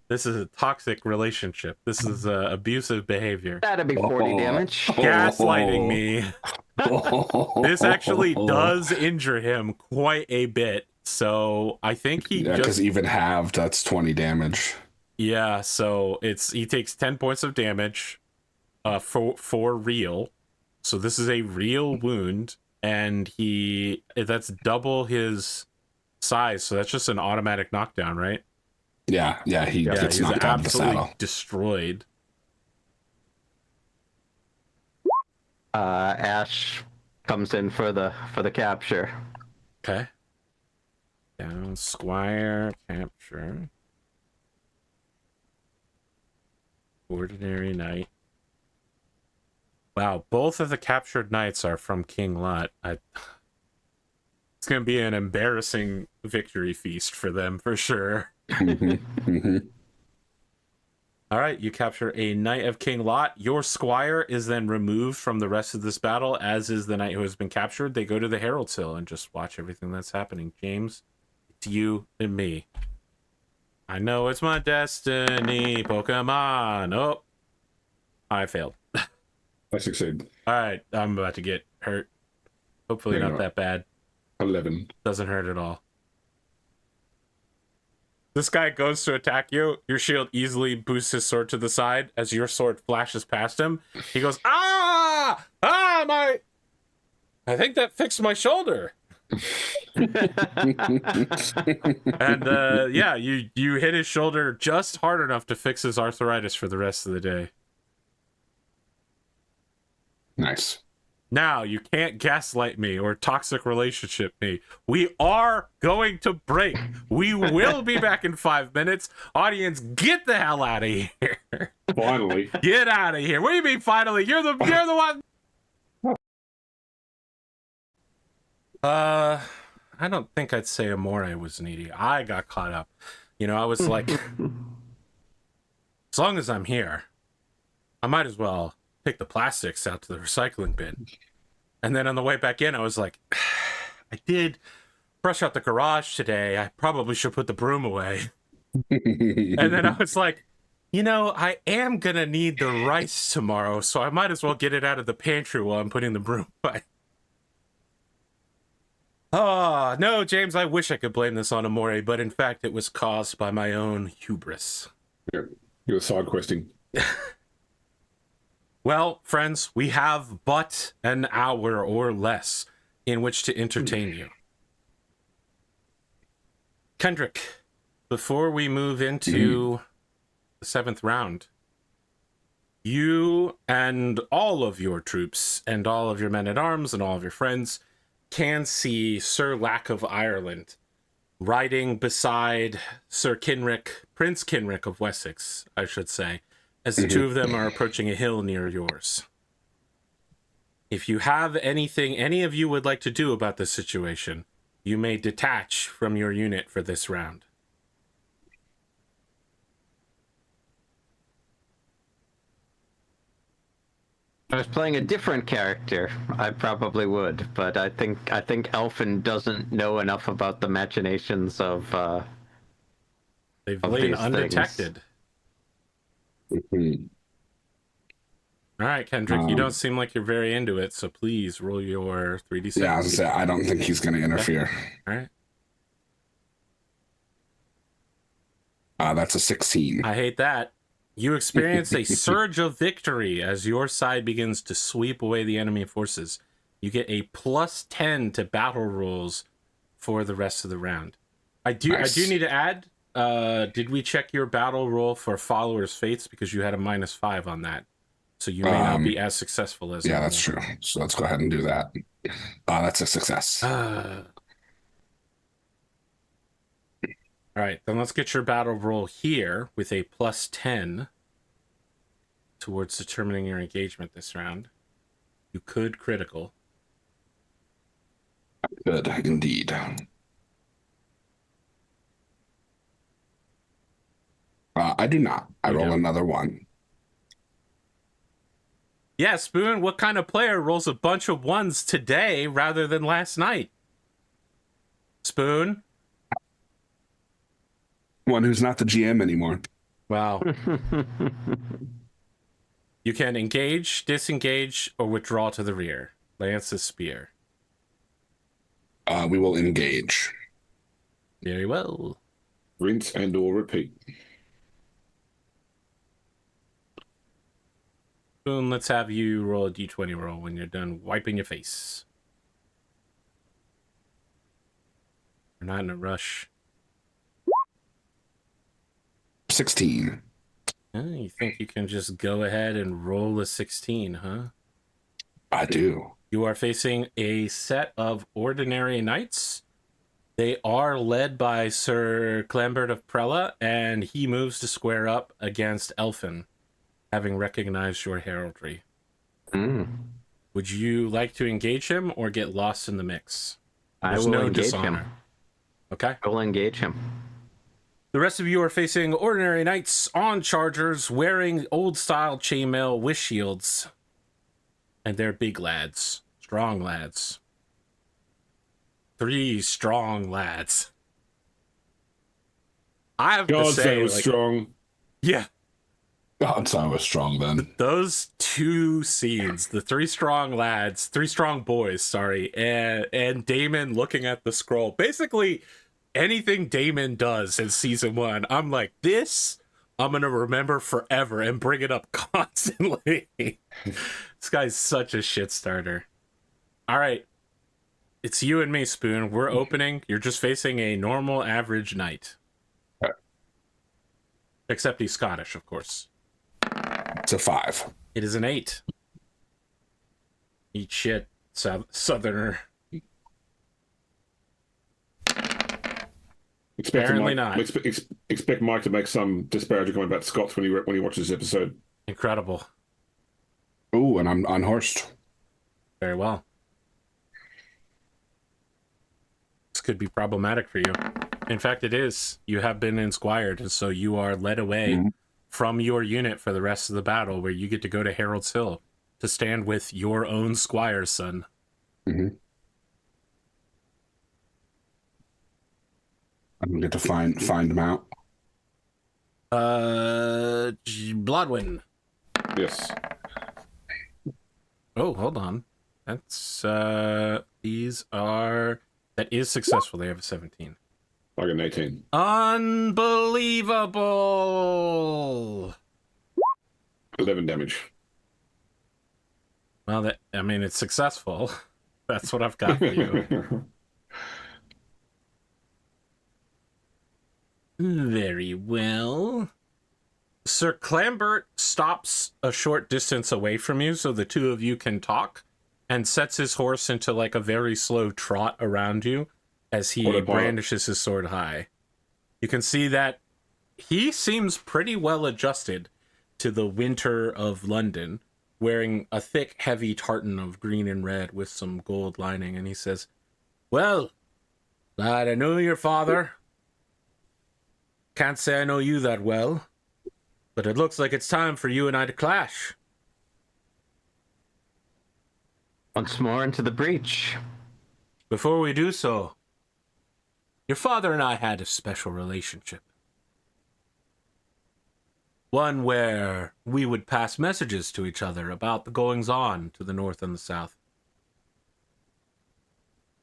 This is a toxic relationship. This is abusive behavior. That'd be 40 damage. Gaslighting me. This actually does injure him quite a bit. So I think he because even halved, that's 20 damage. Yeah, so he takes 10 points of damage for real. So this is a real wound, and that's double his size, so that's just an automatic knockdown, right? Yeah, he gets knocked out of the saddle. Destroyed. Ash comes in for the capture. Okay. Down, Squire, capture. Ordinary knight. Wow, both of the captured knights are from King Lot. It's going to be an embarrassing victory feast for them, for sure. All right, you capture a knight of King Lot. Your squire is then removed from the rest of this battle, as is the knight who has been captured. They go to the Herald's Hill and just watch everything that's happening. James, it's you and me. I know it's my destiny, Pokemon. Oh, I failed. I succeed. All right, I'm about to get hurt. Hopefully not that bad. 11. Doesn't hurt at all. This guy goes to attack you. Your shield easily boosts his sword to the side as your sword flashes past him. He goes, ah! Ah, my... I think that fixed my shoulder. And yeah, you hit his shoulder just hard enough to fix his arthritis for the rest of the day. Nice. Now, you can't gaslight me or toxic relationship me. We are going to break. We will be back in 5 minutes. Audience, get the hell out of here. Finally. Get out of here. What do you mean finally? You're the one. I don't think I'd say Amore was needy. I got caught up. You know, I was like as long as I'm here, I might as well take the plastics out to the recycling bin. And then on the way back in, I was like, I did brush out the garage today. I probably should put the broom away. And then I was like, I am going to need the rice tomorrow, so I might as well get it out of the pantry while I'm putting the broom away. Oh, no, James, I wish I could blame this on Amore, but in fact, it was caused by my own hubris. You're side questing. Well, friends, we have but an hour or less in which to entertain you. Kendric, before we move into the 7th round, you and all of your troops and all of your men-at-arms and all of your friends can see Sir Lack of Ireland riding beside Sir Kenric, Prince Kenric of Wessex, I should say, as the two of them are approaching a hill near yours. If you have anything any of you would like to do about this situation, you may detach from your unit for this round. I was playing a different character, I probably would, but I think Elffin doesn't know enough about the machinations of They've of lain these undetected. All right, Kendrick, you don't seem like you're very into it, so please roll your 3d6. Yeah, I was gonna say, I don't think he's going to interfere. All right. That's a 16. I hate that. You experience a surge of victory as your side begins to sweep away the enemy forces. You get a +10 to battle rolls for the rest of the round. Nice. I do need to add, did we check your battle roll for Followers' Fates? Because you had a -5 on that. So you may not be as successful as... Yeah, that's true. So let's go ahead and do that. That's a success. All right, then let's get your battle roll here with a +10 towards determining your engagement this round. You could critical. Good, indeed. I do not. I roll another one. Yeah, Spoon, what kind of player rolls a bunch of ones today rather than last night? Spoon? One who's not the GM anymore. Wow. You can engage, disengage, or withdraw to the rear. Lance a spear. We will engage. Very well. Rinse and or repeat. Spoon, let's have you roll a d20 roll when you're done wiping your face. You're not in a rush. 16. You think you can just go ahead and roll a 16, huh? I do. You are facing a set of ordinary knights. They are led by Sir Clambert of Prella, and he moves to square up against Elffin, having recognized your heraldry. Would you like to engage him or get lost in the mix? I will engage him. Okay. I will engage him. The rest of you are facing ordinary knights on chargers, wearing old-style chainmail with shields. And they're big lads. Strong lads. 3 strong lads. I have to say, that was strong. Yeah. God's I was strong then. Those 2 scenes, the 3 strong lads, 3 strong boys, sorry, and Damon looking at the scroll. Basically, anything Damon does in season 1, I'm like, this I'm gonna remember forever and bring it up constantly. This guy's such a shit starter. All right, it's you and me, Spoon. We're opening. You're just facing a normal average knight. Except he's Scottish, of course. It's a 5. It is an 8. Eat shit, southerner. Apparently not. Expect Mike to make some disparaging comment about Scots when he watches this episode. Incredible. Ooh, and I'm unhorsed. Very well. This could be problematic for you. In fact, it is. You have been insquired, and so you are led away from your unit for the rest of the battle, where you get to go to Herald's Hill to stand with your own squire's son. Mm-hmm. I'm gonna get to find him out. Blodwyn. Yes. Oh, hold on. That's that is successful. They have a 17. I got an 18. Unbelievable. 11 damage. Well, it's successful. That's what I've got for you. Very well. Sir Clambert stops a short distance away from you so the two of you can talk, and sets his horse into like a very slow trot around you as he brandishes his sword high. You can see that he seems pretty well adjusted to the winter of London, wearing a thick, heavy tartan of green and red with some gold lining, and he says, "Well, lad, I know your father. Can't say I know you that well, but it looks like it's time for you and I to clash." Once more into the breach. Before we do so, your father and I had a special relationship. One where we would pass messages to each other about the goings-on to the north and the south.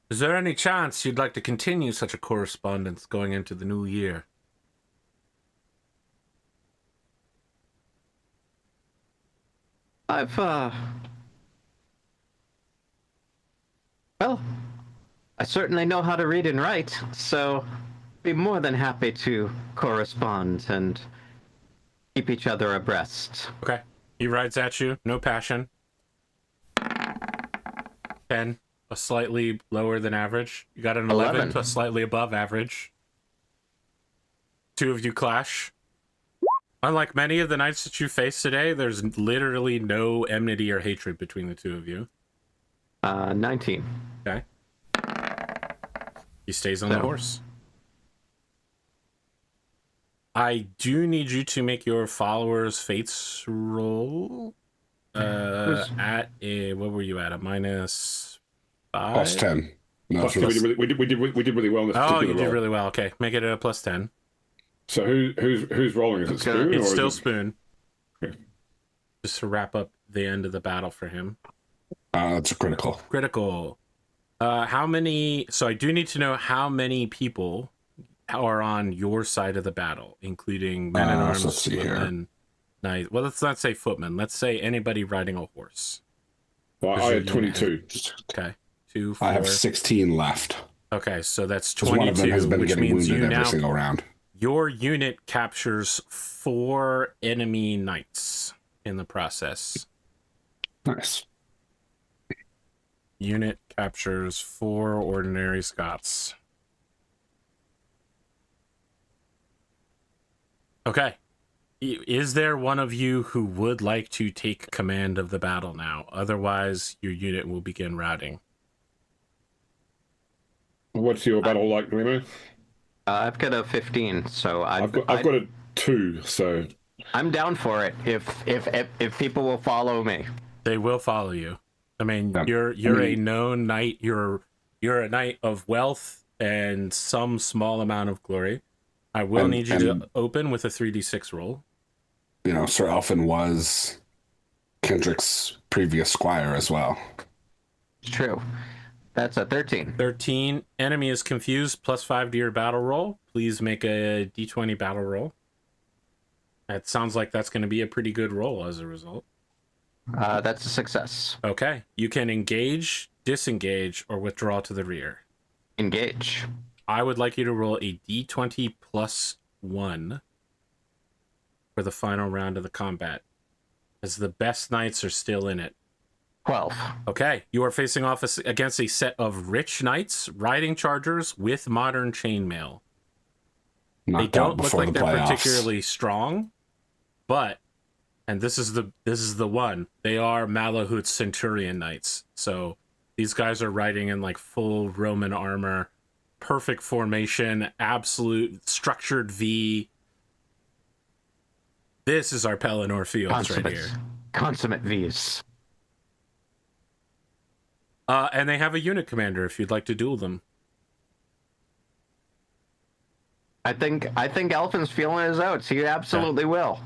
Is there any chance you'd like to continue such a correspondence going into the new year? Well, I certainly know how to read and write, so be more than happy to correspond and keep each other abreast. Okay. He rides at you, no passion. 10, a slightly lower than average. You got an 11 to a slightly above average. Two of you clash. Unlike many of the knights that you face today, there's literally no enmity or hatred between the two of you. 19. Okay. He stays on the horse. I do need you to make your followers' fates roll. At a, what were you at? A -5? +10. No, we did really well in this particular you did roll. really well. Okay, make it a +10. So who's rolling? Is it Spoon? It's or still is it... Spoon. Okay. Just to wrap up the end of the battle for him. It's a critical. Critical. How many? So I do need to know how many people are on your side of the battle, including men at arms, footmen, knights. Well, let's not say footmen. Let's say anybody riding a horse. Well, I had 22. Okay. 2, 4. I have 16 left. Okay, so that's 22, one of them has been which getting means wounded you every now, single round. your unit captures 4 enemy knights in the process. Nice. Unit captures 4 ordinary Scots. Okay. Is there one of you who would like to take command of the battle now? Otherwise, your unit will begin routing. What's your battle like, Glimo? I've got a 15, so I've got a 2, so I'm down for it if people will follow me. They will follow you. I mean, you're a known knight. You're a knight of wealth and some small amount of glory. I will need you to open with a 3d6 roll. You know, Sir Elffin was Kendric's previous squire as well. It's true. That's a 13. 13. Enemy is confused. +5 to your battle roll. Please make a d20 battle roll. It sounds like that's going to be a pretty good roll as a result. That's a success. Okay. You can engage, disengage, or withdraw to the rear. Engage. I would like you to roll a d20 +1 for the final round of the combat, as the best knights are still in it. 12. Okay, you are facing off against a set of rich knights riding chargers with modern chainmail. They don't look like they're particularly strong, but, and this is the one, they are Malahut's Centurion knights. So these guys are riding in like full Roman armor, perfect formation, absolute structured V. This is our Pelennor Fields right here. Consummate V's. And they have a unit commander if you'd like to duel them. I think Elffin's feeling his outs. He absolutely will.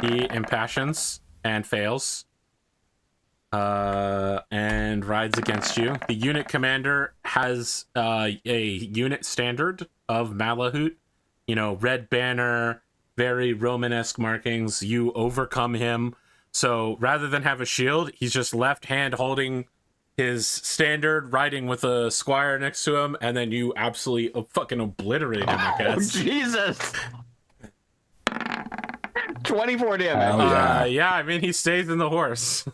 He impassions and fails. And rides against you. The unit commander has a unit standard of Malahut. You know, red banner, very Romanesque markings. You overcome him. So rather than have a shield, he's just left hand holding his standard, riding with a squire next to him, and then you absolutely fucking obliterate him, I guess. Oh, Jesus! 24 damage. Yeah, I mean, he stays in the horse.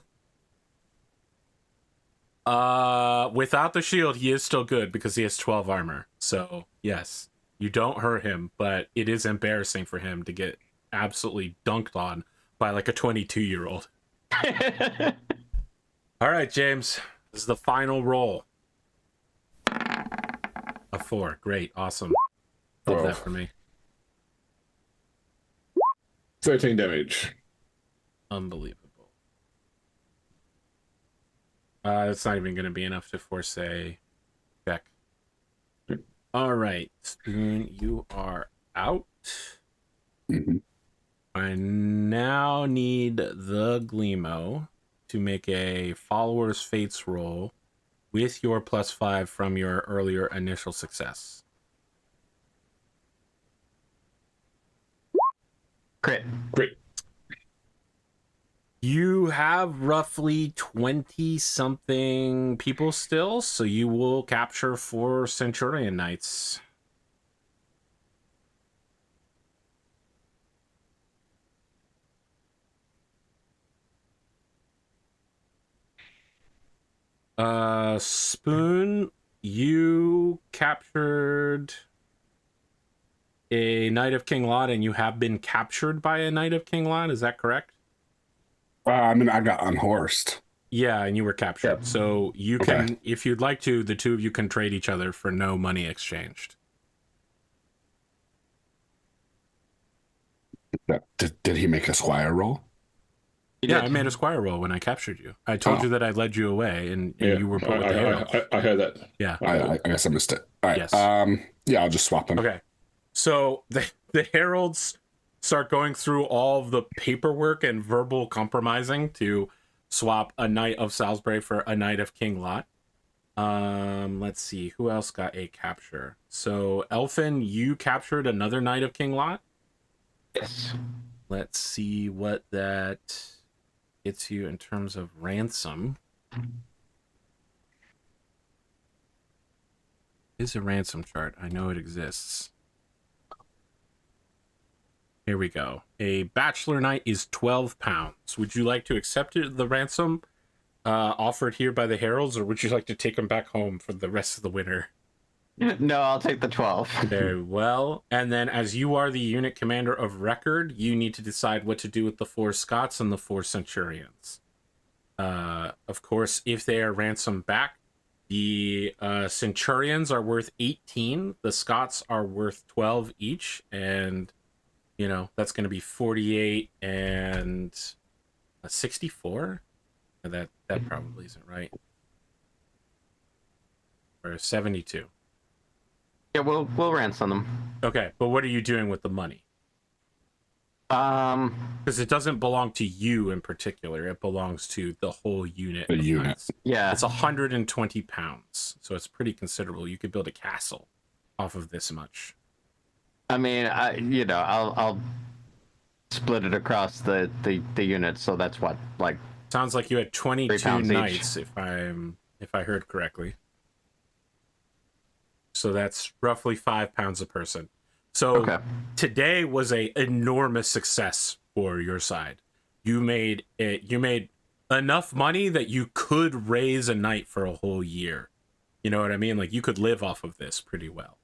Without the shield, he is still good because he has 12 armor. So, yes, you don't hurt him, but it is embarrassing for him to get absolutely dunked on by like a 22-year-old. All right, James. This is the final roll. A 4. Great. Awesome. Love that for me. 13 damage. Unbelievable. It's not even going to be enough to force a check. All right. Spoon, you are out. Mm-hmm. I now need the Glimo to make a Follower's Fates roll with your +5 from your earlier initial success. Crit. You have roughly 20-something people still, so you will capture 4 Centurion Knights. Spoon, you captured a Knight of King Lot, and you have been captured by a Knight of King Lot. Is that correct? I mean, I got unhorsed. Yeah, and you were captured. Yep. So you can, if you'd like to, the two of you can trade each other for no money exchanged. Did he make a squire roll? Yeah, I made a squire roll when I captured you. I told you that I led you away, and you were put with the heralds. I heard that. Yeah. I guess I missed it. All right. Yes. Yeah, I'll just swap them. Okay. So the heralds start going through all of the paperwork and verbal compromising to swap a Knight of Salisbury for a Knight of King Lot. Let's see, who else got a capture? So Elffin, you captured another Knight of King Lot? Yes. Let's see what that gets you in terms of ransom. Is a ransom chart. I know it exists. Here we go. A bachelor knight is 12 pounds. Would you like to accept the ransom offered here by the heralds, or would you like to take them back home for the rest of the winter? No, I'll take the 12. Very well. And then as you are the unit commander of record, you need to decide what to do with the 4 Scots and the 4 Centurions. Of course, if they are ransomed back, the Centurions are worth 18. The Scots are worth 12 each. And, you know, that's going to be 48 and 64. That probably isn't right. Or 72. Yeah, we'll ransom them. Okay, but what are you doing with the money? Because it doesn't belong to you in particular. It belongs to the whole unit. The unit. Knights. Yeah. It's 120 pounds, so it's pretty considerable. You could build a castle off of this much. I mean, I'll split it across the units, so that's what, like. Sounds like you had 22 pounds knights, if I heard correctly. So that's roughly 5 pounds a person. So today was a enormous success for your side. You made enough money that you could raise a knight for a whole year. You know what I mean? Like, you could live off of this pretty well.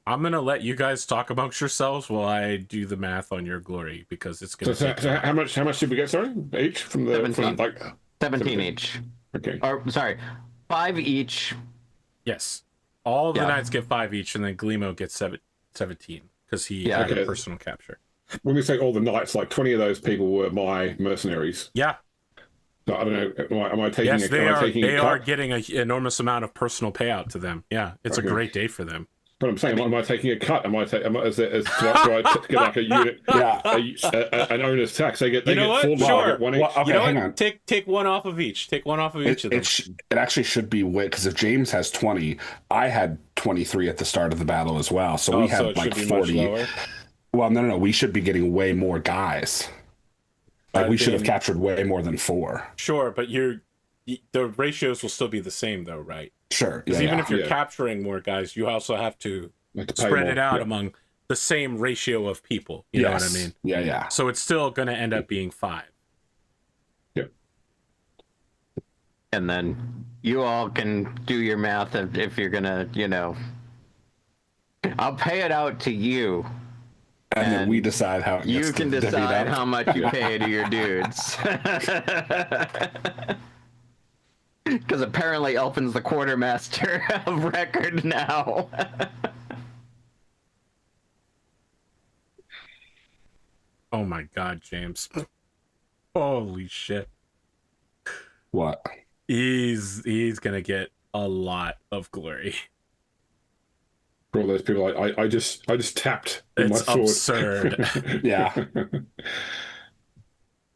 I'm gonna let you guys talk amongst yourselves while I do the math on your glory, because it's gonna. So how much did we get? Sorry, each from the 17. from, like 17 each. Okay. Or sorry, 5 each. Yes, all of the knights get 5 each, and then Glimo gets 17 because he had a personal capture. When we say all the knights, like 20 of those people were my mercenaries. Yeah. So I don't know. Am I taking? Yes, they are. They are getting an enormous amount of personal payout to them. Yeah, it's a great day for them. But I'm saying, am I taking a cut? Am I do I get like a unit? An owner's tax. They get. They get 4 Sure. One each. Well, okay, hang on. Take one off of each. Take one off of each of them. It actually should be way, because if James has 20, I had 23 at the start of the battle as well. So we had like 40. Well, no. We should be getting way more guys. Like we should have captured way more than 4. Sure, but the ratios will still be the same, though, right? Sure. Because even if you're capturing more guys, you also have to spread it out among the same ratio of people. You know what I mean? Yeah. So it's still going to end up being 5. Yep. And then you all can do your math if you're gonna, I'll pay it out to you. And then we decide how it you can decide how much you pay to your dudes. Because apparently Elffin's the quartermaster of record now. Oh my God, James. Holy shit. What? He's gonna get a lot of glory. For all those people, I just tapped with my sword. It's absurd. Yeah.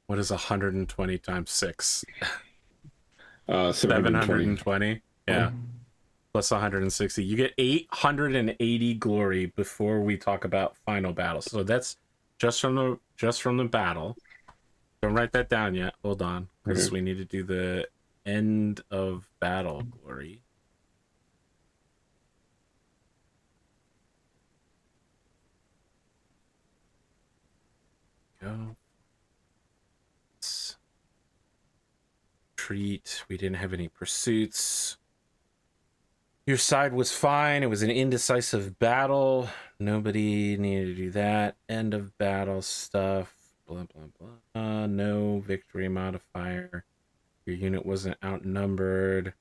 What is 120 times 6? 720. 720. Yeah. Plus 160. You get 880 glory before we talk about final battle. So that's just from the battle. Don't write that down yet. Hold on, because we need to do the end of battle glory. Go. Treat. We didn't have any pursuits. Your side was fine. It was an indecisive battle. Nobody needed to do that. End of battle stuff. Blah, blah, blah. No victory modifier. Your unit wasn't outnumbered.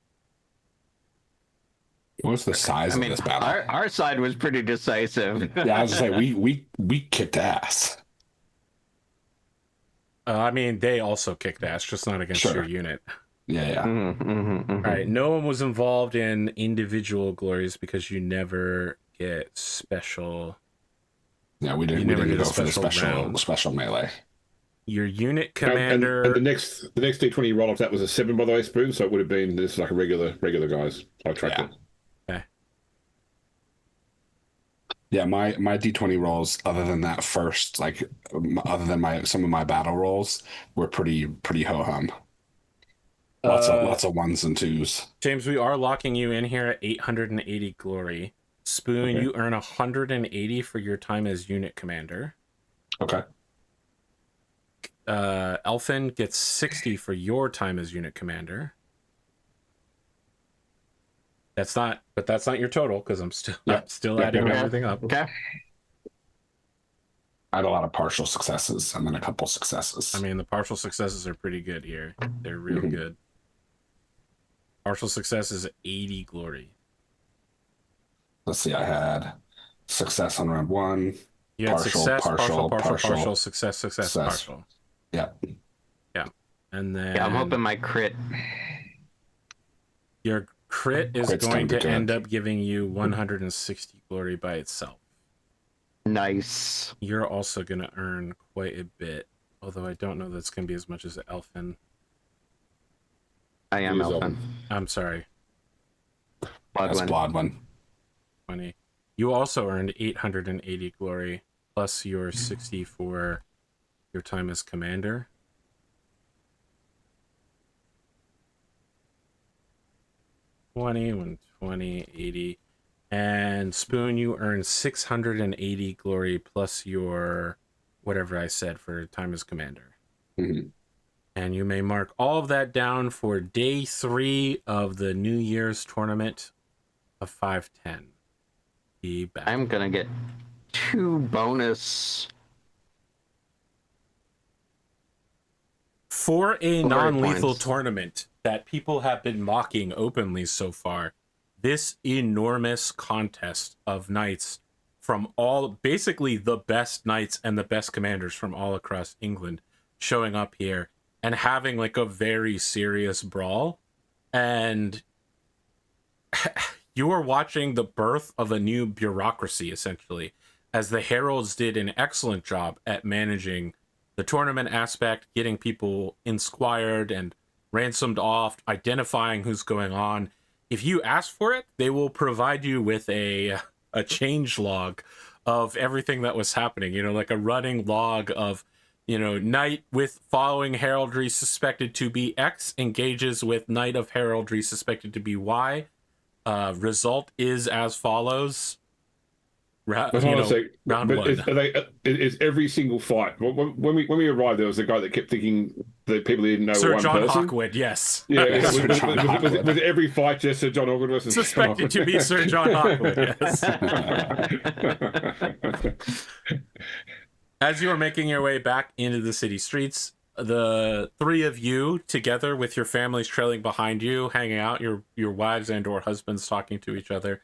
What's the size of this battle? Our side was pretty decisive. Yeah, I was just like, we kicked ass. I mean, they also kicked ass, just not against your unit. Yeah. All right, no one was involved in individual glories because you never get special. Yeah, we didn't go for the special melee. Your unit commander. And the next D20 roll off that was a 7, by the way, Spoon. So it would have been this like a regular guys. I tracked it. Okay. Yeah, my D20 rolls, other than that first, like other than some of my battle rolls, were pretty ho hum. Lots of 1s and 2s. James, we are locking you in here at 880 glory. Spoon, you earn 180 for your time as unit commander. Okay. Elffin gets 60 for your time as unit commander. That's not your total, because I'm still adding everything up. Okay. I had a lot of partial successes and then a couple successes. I mean, the partial successes are pretty good here. They're real good. Partial success is 80 glory. Let's see, I had success on round 1. You had success, partial, success, partial. Yeah. And then I'm hoping my crit. Your crit is going to end up giving you 160 glory by itself. Nice. You're also going to earn quite a bit, although I don't know that's going to be as much as Elffin. I am Elffin. I'm sorry. That's Blodwyn. 20. You also earned 880 glory, plus your 60 for your time as commander. $20, 80. And Spoon, you earn 680 glory plus your whatever I said for time as commander. Mm-hmm. And you may mark all of that down for day 3 of the New Year's tournament of 510. Be back. I'm gonna get 2 bonus for a non-lethal tournament that people have been mocking openly so far. This enormous contest of knights from basically the best knights and the best commanders from all across England showing up here and having like a very serious brawl. And you are watching the birth of a new bureaucracy, essentially, as the heralds did an excellent job at managing the tournament aspect, getting people insquired and ransomed off, identifying who's going on. If you ask for it, they will provide you with a change log of everything that was happening, like a running log of, knight with following heraldry suspected to be X engages with knight of heraldry suspected to be Y. Result is as follows. Round one. Is every single fight? When we arrived, there was a guy that kept thinking that people didn't know Sir one John person. Hawkwood, yes. Yeah, was every fight just Sir John Hawkwood versus suspected to be Sir John Hawkwood, yes. As you are making your way back into the city streets, the three of you together with your families trailing behind you, hanging out, your wives and or husbands talking to each other,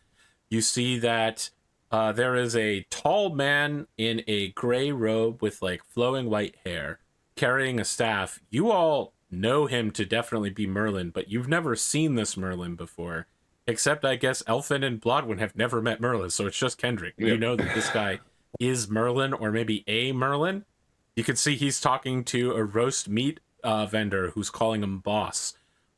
you see that there is a tall man in a gray robe with like flowing white hair carrying a staff. You all know him to definitely be Merlin, but you've never seen this Merlin before, except I guess Elffin and Blodwyn have never met Merlin, so it's just Kendric. Yep. You know that this guy is Merlin, or maybe a Merlin. You can see he's talking to a roast meat vendor who's calling him boss.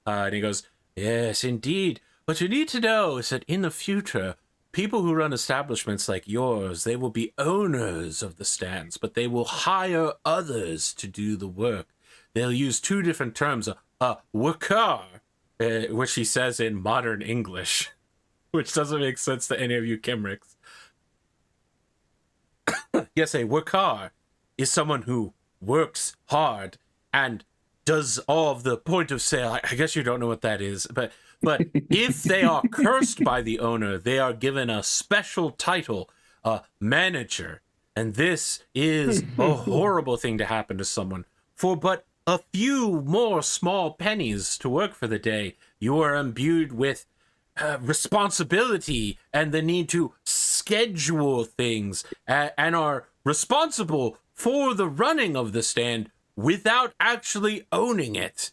And he goes, "Yes, indeed. What you need to know is that in the future, people who run establishments like yours, they will be owners of the stands, but they will hire others to do the work. They'll use two different terms, a worker, which he says in modern English, which doesn't make sense to any of you Kimricks. Yes, a worker is someone who works hard and does all of the point of sale. I guess you don't know what that is, but if they are cursed by the owner, they are given a special title, manager. And this is a horrible thing to happen to someone. For but a few more small pennies to work for the day, you are imbued with responsibility and the need to schedule things and are responsible for the running of the stand without actually owning it.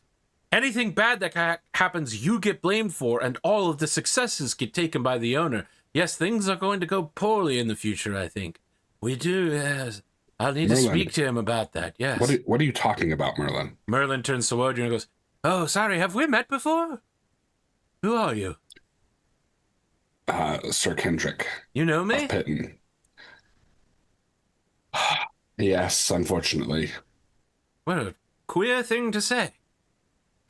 Anything bad that happens, you get blamed for, and all of the successes get taken by the owner. Yes, things are going to go poorly in the future, I think. We do, yes. I'll need Merlin, to speak to him about that, yes. What are you talking about, Merlin? Merlin turns toward you and goes, "Oh, sorry, have we met before? Who are you?" Sir Kendric. You know me? Of Pitton. Yes, unfortunately. What a queer thing to say.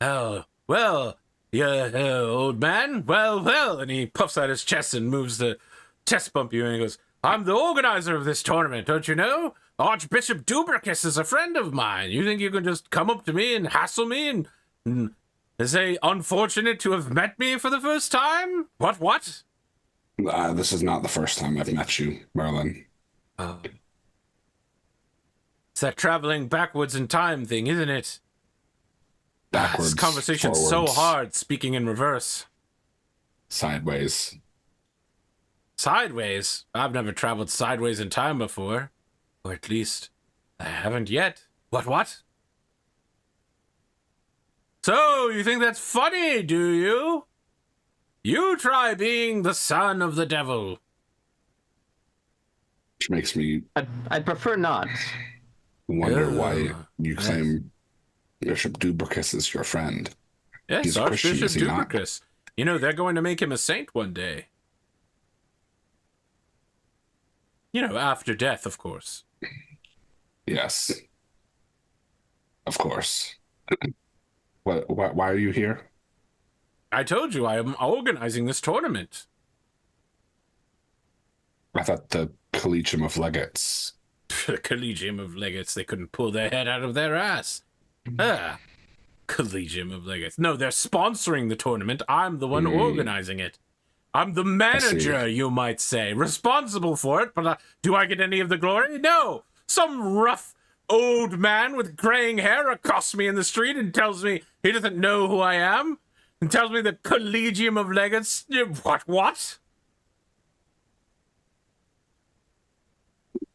"Oh, well, old man, well," and he puffs out his chest and moves to chest bump you, and he goes, "I'm the organizer of this tournament, don't you know? Archbishop Dubricus is a friend of mine. You think you can just come up to me and hassle me and say unfortunate to have met me for the first time? What? This is not the first time I've met you, Merlin. It's that traveling backwards in time thing, isn't it? Backwards, this conversation's forwards, so hard, speaking in reverse. Sideways. Sideways? I've never traveled sideways in time before. Or at least, I haven't yet. What? So, you think that's funny, do you? You try being the son of the devil. Which makes me... I'd prefer not. Wonder why you claim Bishop Dubricus is your friend. Yes, He's Archbishop Dubricus. You know, they're going to make him a saint one day. You know, after death, of course. Yes. Of course. Why are you here? I told you I am organizing this tournament. I thought the Collegium of Legates. The Collegium of Legates, they couldn't pull their head out of their ass. Collegium of Legates. No, they're sponsoring the tournament. I'm the one organizing it. I'm the manager, you might say, responsible for it, but do I get any of the glory? No! Some rough old man with graying hair accosts me in the street and tells me he doesn't know who I am, and tells me the Collegium of Legates... What?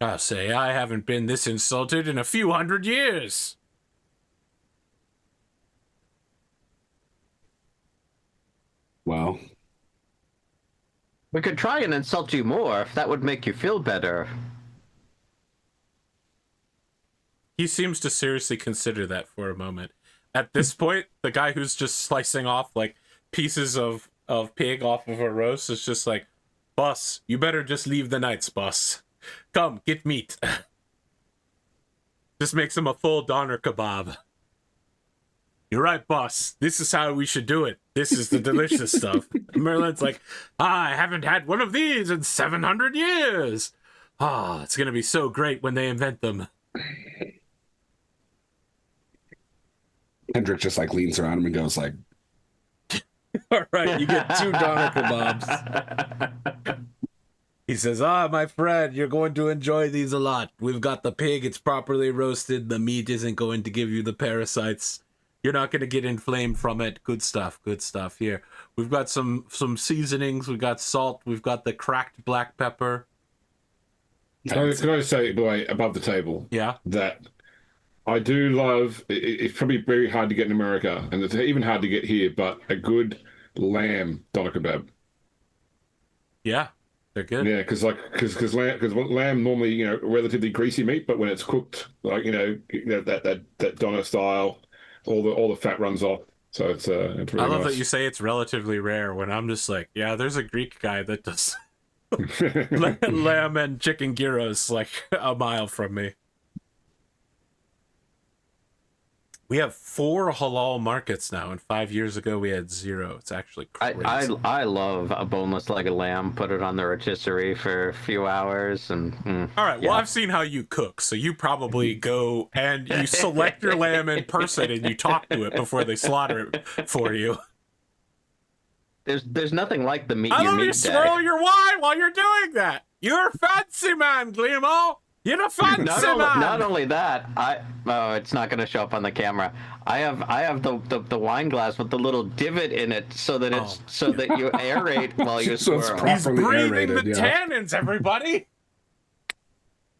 I'll say I haven't been this insulted in a few 100 years. Well, We could try and insult you more if that would make you feel better. He seems to seriously consider that for a moment. At this point, the guy who's just slicing off like pieces of pig off of a roast is just like, boss, you better just leave the nights, boss. Come, get meat. Just makes him a full doner kebab. You're right, boss. This is how we should do it. This is the delicious stuff. Merlin's like, I haven't had one of these in 700 years. It's going to be so great when they invent them. Kendric just like leans around him and goes like, All right, you get 2 doner kebabs. He says, my friend, you're going to enjoy these a lot. We've got the pig. It's properly roasted. The meat isn't going to give you the parasites. You're not going to get inflamed from it. Good stuff. Good stuff. Here, we've got some seasonings. We've got salt. We've got the cracked black pepper. Can I say, boy, above the table? Yeah. That I do love. It's probably very hard to get in America, and it's even hard to get here. But a good lamb doner kebab. Yeah, they're good. Yeah, because lamb normally relatively greasy meat, but when it's cooked like that doner style, all the fat runs off. So it's really I love nice. that you say it's relatively rare when I'm just like, yeah, there's a Greek guy that does lamb and chicken gyros like a mile from me. We have 4 halal markets now, and 5 years ago we had 0. It's actually crazy. I love a boneless leg of lamb. Put it on the rotisserie for a few hours, and all right. Well, I've seen how you cook, so you probably go and you select your lamb in person and you talk to it before they slaughter it for you. There's nothing like the meat. I your love meat you day. swirl your wine while you're doing that. You're a fancy man, Glimo. You're a fancy man. Not only that, it's not going to show up on the camera. I have the wine glass with the little divot in it so that you aerate while you So it's swirl. He's breathing aerated, the tannins, everybody.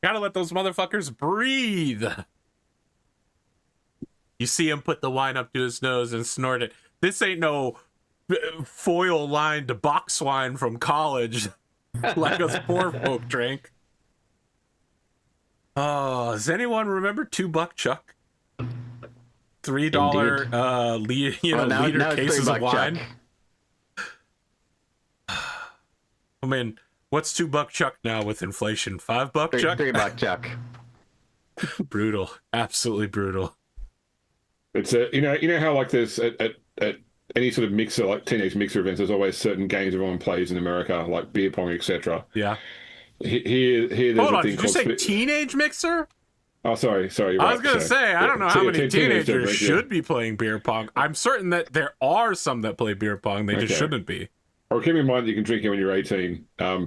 Gotta let those motherfuckers breathe. You see him put the wine up to his nose and snort it. This ain't no foil-lined box wine from college like us poor folk drink. Oh, does anyone remember $2 Chuck? $3 liter cases of wine. I mean, what's $2 Chuck now with inflation? $5 Chuck? $3 Chuck. Brutal, absolutely brutal. It's you know how like there's at any sort of mixer, like teenage mixer events, there's always certain games everyone plays in America, like beer pong, etc. Yeah. Here there's Hold a on, thing did you called say teenage mixer? Oh, sorry. I was gonna say, I don't know how many teenagers should be. be playing beer pong. I'm certain that there are some that play beer pong. They just shouldn't be. Or keep in mind that you can drink it when you're 18.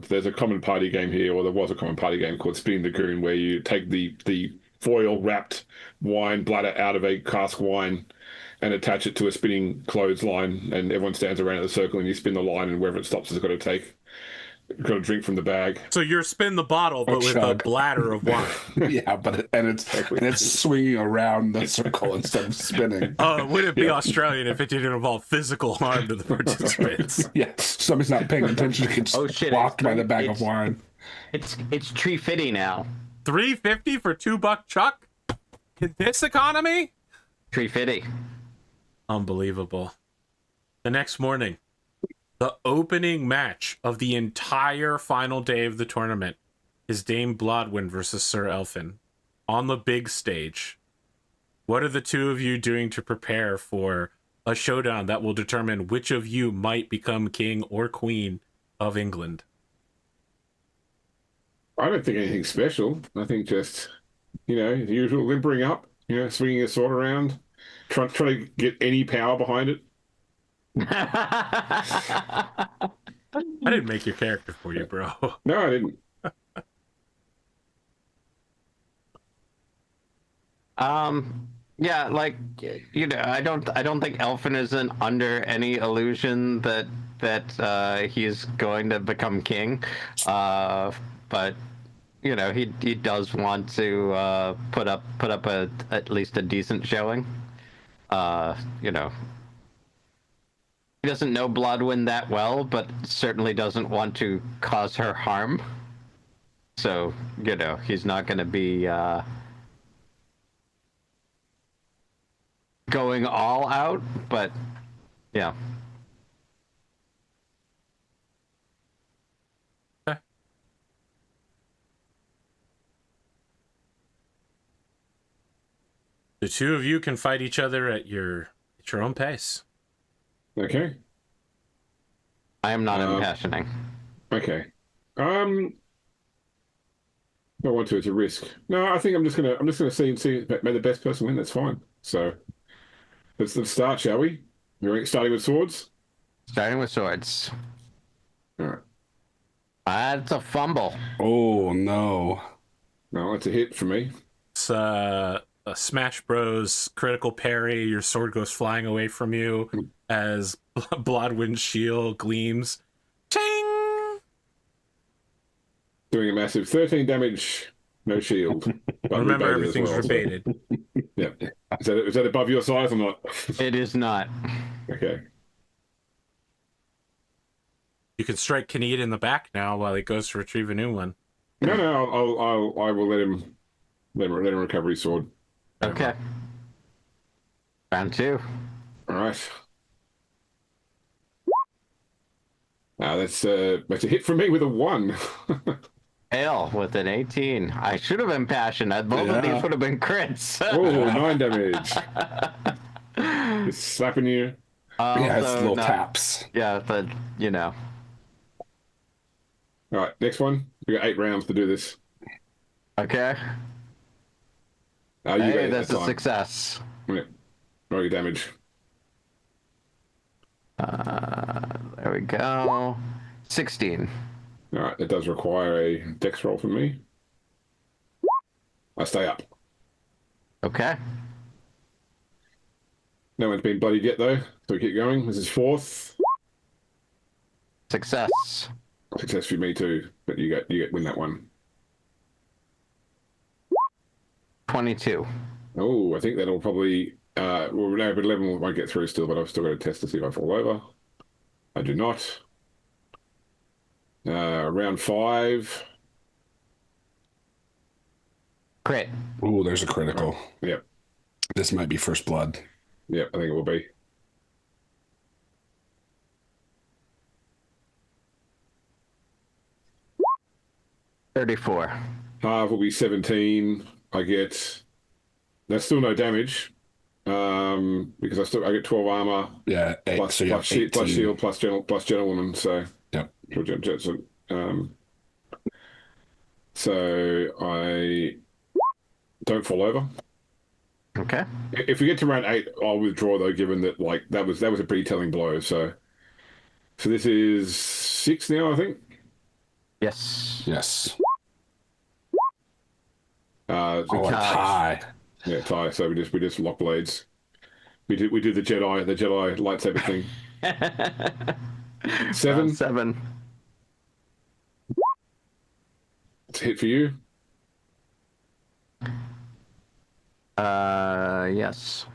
There's a common party game here, or there was a common party game called Spinning the Goon, where you take the foil-wrapped wine bladder out of a cask wine and attach it to a spinning clothesline, and everyone stands around in a circle, and you spin the line, and wherever it stops, it's got to drink from the bag. So you're spin the bottle, but with a bladder of wine. Yeah, but it's swinging around the circle instead of spinning. Oh, would it be Australian if it didn't involve physical harm to the participants? Yeah, somebody's not paying attention. It gets blocked by the bag of wine. It's $3.50 now. $3.50 for $2 Chuck? In this economy? $3.50. Unbelievable. The next morning, the opening match of the entire final day of the tournament is Dame Blodwyn versus Sir Elffin on the big stage. What are the two of you doing to prepare for a showdown that will determine which of you might become king or queen of England? I don't think anything special. I think just, the usual limpering up, swinging a sword around, trying to get any power behind it. I didn't make your character for you, bro. No, I didn't. Yeah, like I don't think Elffin isn't under any illusion that he's going to become king. But he does want to put up at least a decent showing. You know, he doesn't know Blodwyn that well, but certainly doesn't want to cause her harm. So, he's not going to be going all out, but yeah. The two of you can fight each other at your own pace. Okay. I am not impassioning. Okay. I want to. It's a risk. No, I think I'm just gonna see. May the best person win. That's fine. So let's start, shall we? We're starting with swords. Starting with swords. All right. That's a fumble. Oh no. No, that's a hit for me. It's a Smash Bros. Critical parry. Your sword goes flying away from you as Blodwyn's shield gleams. Ting! Doing a massive 13 damage. No shield. But Remember, everything's rebated. Yeah. Is that above your size or not? It is not. Okay. You can strike Kinnead in the back now while he goes to retrieve a new one. No, I will let him recover his sword. Okay. Round 2. All right. That's a hit from me with a 1. Hail with an 18. I should have impassioned. Both of these would have been crits. Oh, 9 damage. Just slapping you. Yeah, it's little taps. Yeah, but All right, next one. We got 8 rounds to do this. Okay. Hey, that's a success. Yeah. Roll your damage. There we go. 16. All right, that does require a dex roll from me. I stay up. Okay. No one's been bloodied yet, though, so we keep going. This is 4th. Success. Success for me too, but you win that one. 22. Oh, I think that'll probably well, no, but 11 won't get through still, but I've still got a test to see if I fall over. I do not. Round 5. Crit. Ooh, there's a critical. Yep. This might be first blood. Yep, I think it will be. $34. Half will be 17. That's still no damage. Because I get 12 armor. Yeah, 8, plus shield plus gentlewoman. So yep. So I don't fall over. Okay. If we get to round 8, I'll withdraw though, given that that was a pretty telling blow. So this is 6 now, I think. Yes. Yes. Tie. Yeah, tie. So we just lock blades. We do the Jedi lightsaber thing. 7. 7. It's a hit for you. Yes.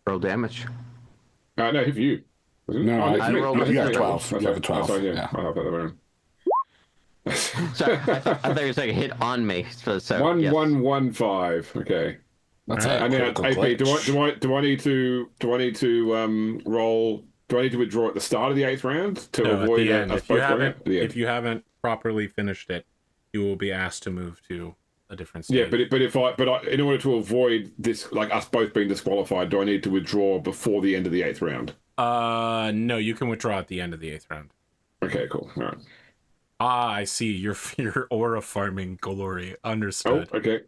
Roll damage. No, hit for you. No, I rolled you got a 12. You have a 12. Sorry, yeah. I'll have that around. Sorry, I thought you were saying hit on me. So 1-1-1-5. Okay. That's All a And now, critical AP, glitch. do I need to roll? Do I need to withdraw at the start of the 8th round to No, avoid at the end. If If you haven't properly finished it, you will be asked to move to a different stage. Yeah, but in order to avoid this, like us both being disqualified, do I need to withdraw before the end of the 8th round? No, you can withdraw at the end of the 8th round. Okay, cool. All right. Ah, I see. Your aura farming glory. Understood. Oh, okay.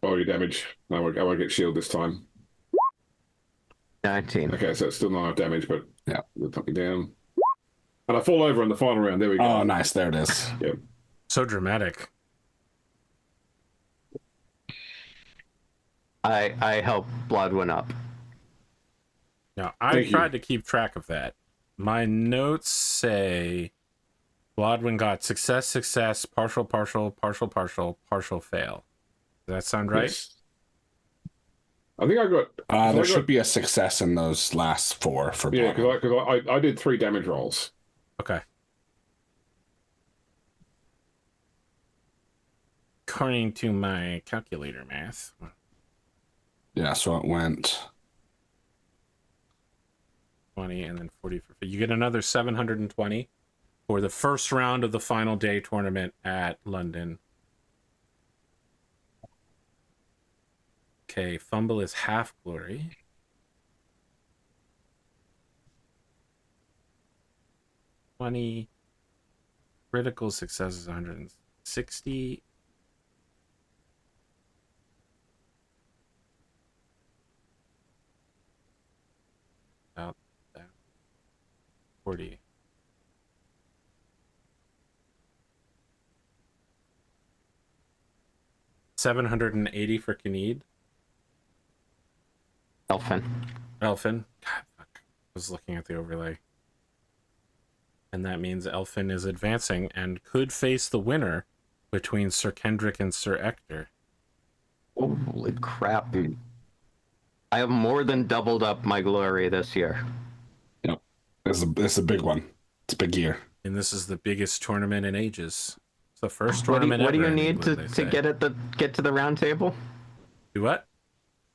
Oh, your damage. I won't get shield this time. 19. Okay, so it's still not enough damage, but Yeah. it'll knock me down. And I fall over in the final round. There we go. Oh, nice. There it is. Yep. So dramatic. I help Blodwyn up. Now, I Thank you. tried to keep track of that. My notes say Blodwyn got success, success, partial, partial, partial, partial, partial fail. Does that sound right? Yes. I think I got. There should be a success in those last 4 for Yeah, Blodwyn. because I did 3 damage rolls. Okay. According to my calculator math. Yeah, so it went 20 and then 40 for you get another 720 for the first round of the final day tournament at London. Okay, fumble is half glory. Critical success is 160. About that. 40. $780 for Kinnead. Elffin. Elffin. God, fuck. I was looking at the overlay. And that means Elffin is advancing and could face the winner between Sir Kendric and Sir Ector. Holy crap. I have more than doubled up my glory this year. Yep. This is a big one. It's a big year. And this is the biggest tournament in ages. It's the first What do tournament you ever in need England, to get to the round table? Do what?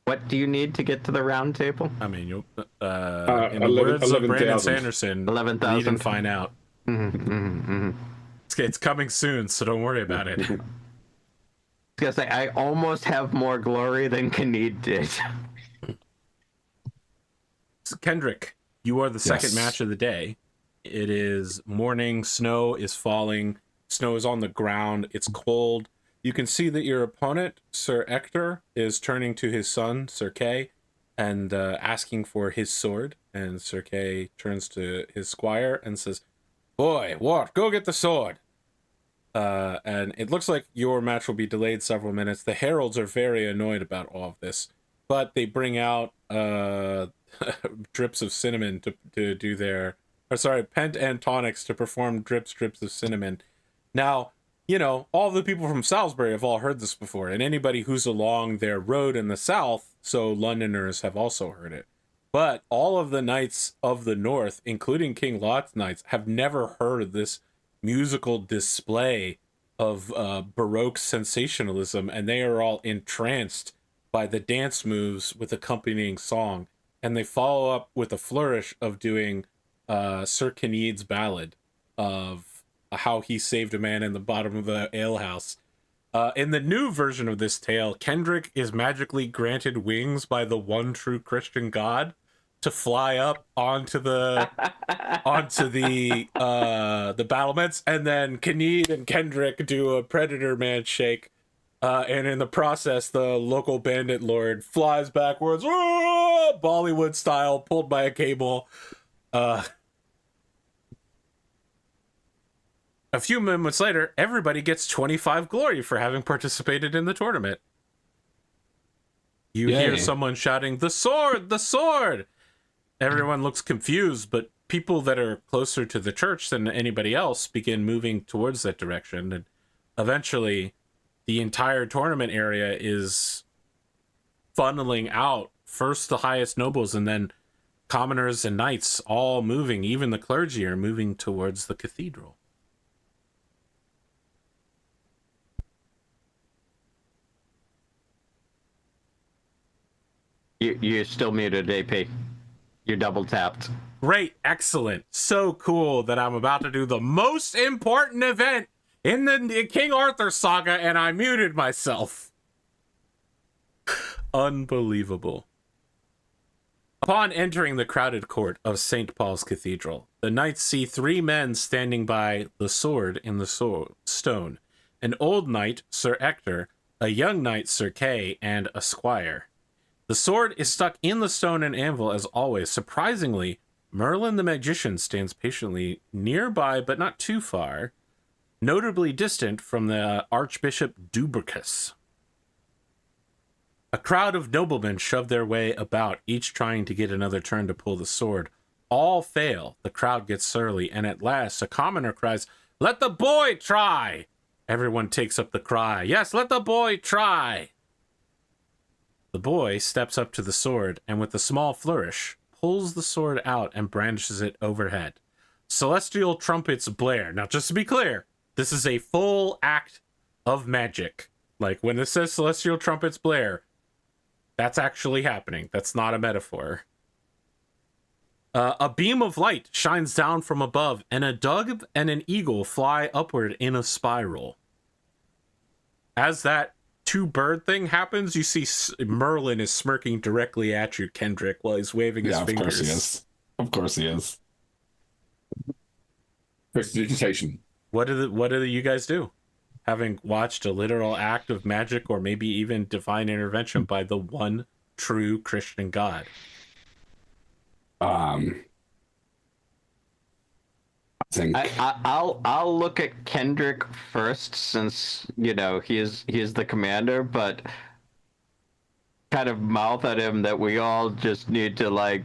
What do you need to get to the round table? I mean, you'll, in the 11 words of Brandon 11,000. Sanderson, 11,000. read and find out. It's coming soon, so don't worry about it. I was gonna say, I almost have more glory than Kinnead did. So Kendric, you are the second Yes. match of the day. It is morning, snow is falling, snow is on the ground, it's cold. You can see that your opponent, Sir Ector, is turning to his son, Sir Kay, and asking for his sword. And Sir Kay turns to his squire and says, "Boy, what? Go get the sword." And it looks like your match will be delayed several minutes. The heralds are very annoyed about all of this, but they bring out drips of cinnamon to do their, or sorry, pent and tonics to perform drips of cinnamon. Now, you know, all the people from Salisbury have all heard this before, and anybody who's along their road in the south, so Londoners have also heard it. But all of the knights of the north, including King Lot's knights, have never heard of this musical display of Baroque sensationalism, and they are all entranced by the dance moves with accompanying song. And they follow up with a flourish of doing Sir Kinnead's ballad of how he saved a man in the bottom of the alehouse. In the new version of this tale, Kendric is magically granted wings by the one true Christian God to fly up onto the battlements, and then Kinnead and Kendric do a predator man shake, and in the process, the local bandit lord flies backwards, Bollywood style, pulled by a cable. A few moments later, everybody gets 25 glory for having participated in the tournament. You hear someone shouting, "The sword! The sword!" Everyone looks confused, but people that are closer to the church than anybody else begin moving towards that direction. And eventually, the entire tournament area is funneling out. First the highest nobles, and then commoners and knights all moving. Even the clergy are moving towards the cathedral. You're still muted, AP. You're double tapped. Great, excellent, so cool that I'm about to do the most important event in the King Arthur saga, and I muted myself. Unbelievable. Upon entering the crowded court of St. Paul's Cathedral, the knights see 3 men standing by the sword in the stone. An old knight, Sir Ector, a young knight, Sir Kay, and a squire. The sword is stuck in the stone and anvil as always. Surprisingly, Merlin the magician stands patiently nearby, but not too far, notably distant from the Archbishop Dubricus. A crowd of noblemen shove their way about, each trying to get another turn to pull the sword. All fail. The crowd gets surly, and at last a commoner cries, "Let the boy try!" Everyone takes up the cry, "Yes, let the boy try!" The boy steps up to the sword, and with a small flourish, pulls the sword out and brandishes it overhead. Celestial trumpets blare. Now, just to be clear, this is a full act of magic. Like, when it says celestial trumpets blare, that's actually happening. That's not a metaphor. A beam of light shines down from above, and a dove and an eagle fly upward in a spiral. As that two-bird thing happens, you see Merlin is smirking directly at you, Kendric, while he's waving his fingers. Of course he is. Of course he is. Prestidigitation. What do you guys do? Having watched a literal act of magic or maybe even divine intervention by the one true Christian God. I think I'll look at Kendric first, since he is the commander, but kind of mouth at him that we all just need to like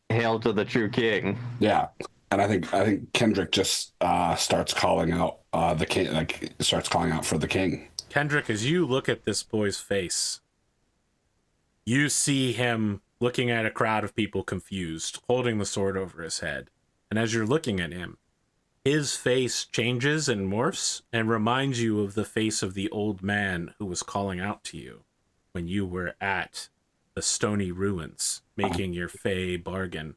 hail to the true king. Yeah. And I think Kendric just starts calling out the king, like starts calling out for the king. Kendric, as you look at this boy's face, you see him looking at a crowd of people confused, holding the sword over his head. And as you're looking at him, his face changes and morphs and reminds you of the face of the old man who was calling out to you when you were at the stony ruins, making your fey bargain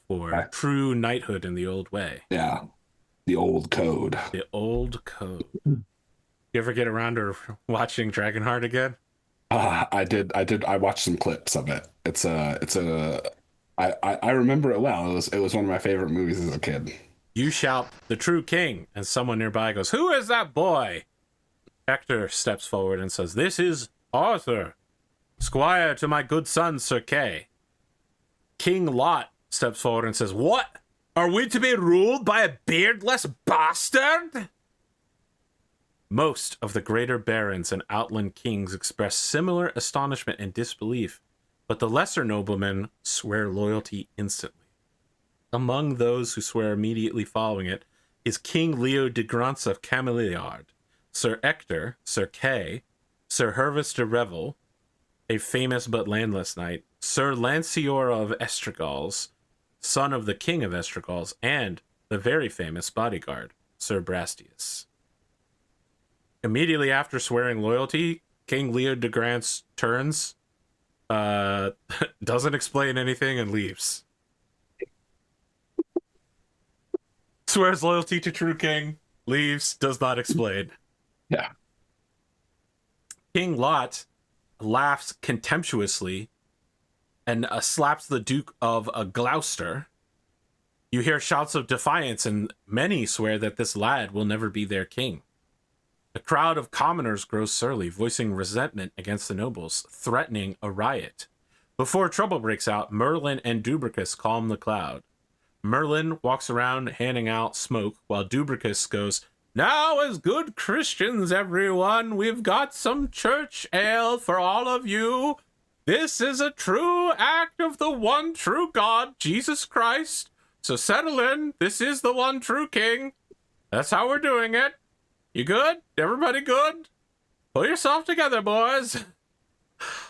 for true knighthood in the old way. Yeah. The old code. The old code. You ever get around to watching Dragonheart again? I did. I watched some clips of it. I remember it well. It was one of my favorite movies as a kid. You shout, "The true king," and someone nearby goes, "Who is that boy?" Hector steps forward and says, "This is Arthur, squire to my good son, Sir Kay." King Lot steps forward and says, "What? Are we to be ruled by a beardless bastard?" Most of the greater barons and outland kings express similar astonishment and disbelief, but the lesser noblemen swear loyalty instantly. Among those who swear immediately following it is King Leo de Grance of Cameliard, Sir Ector, Sir Kay, Sir Hervis de Revel, a famous but landless knight, Sir Lancior of Estragals, son of the King of Estragals, and the very famous bodyguard, Sir Brastius. Immediately after swearing loyalty, King Leo de Grance turns, doesn't explain anything, and leaves. Swears loyalty to true king, leaves, does not explain. Yeah. King Lot laughs contemptuously and slaps the Duke of Gloucester. You hear shouts of defiance, and many swear that this lad will never be their king. The crowd of commoners grows surly, voicing resentment against the nobles, threatening a riot. Before trouble breaks out, Merlin and Dubricus calm the crowd. Merlin walks around handing out smoke, while Dubricus goes, "Now, as good Christians, everyone, we've got some church ale for all of you. This is a true act of the one true God, Jesus Christ. So settle in. This is the one true king. That's how we're doing it. You good? Everybody good? Pull yourself together, boys."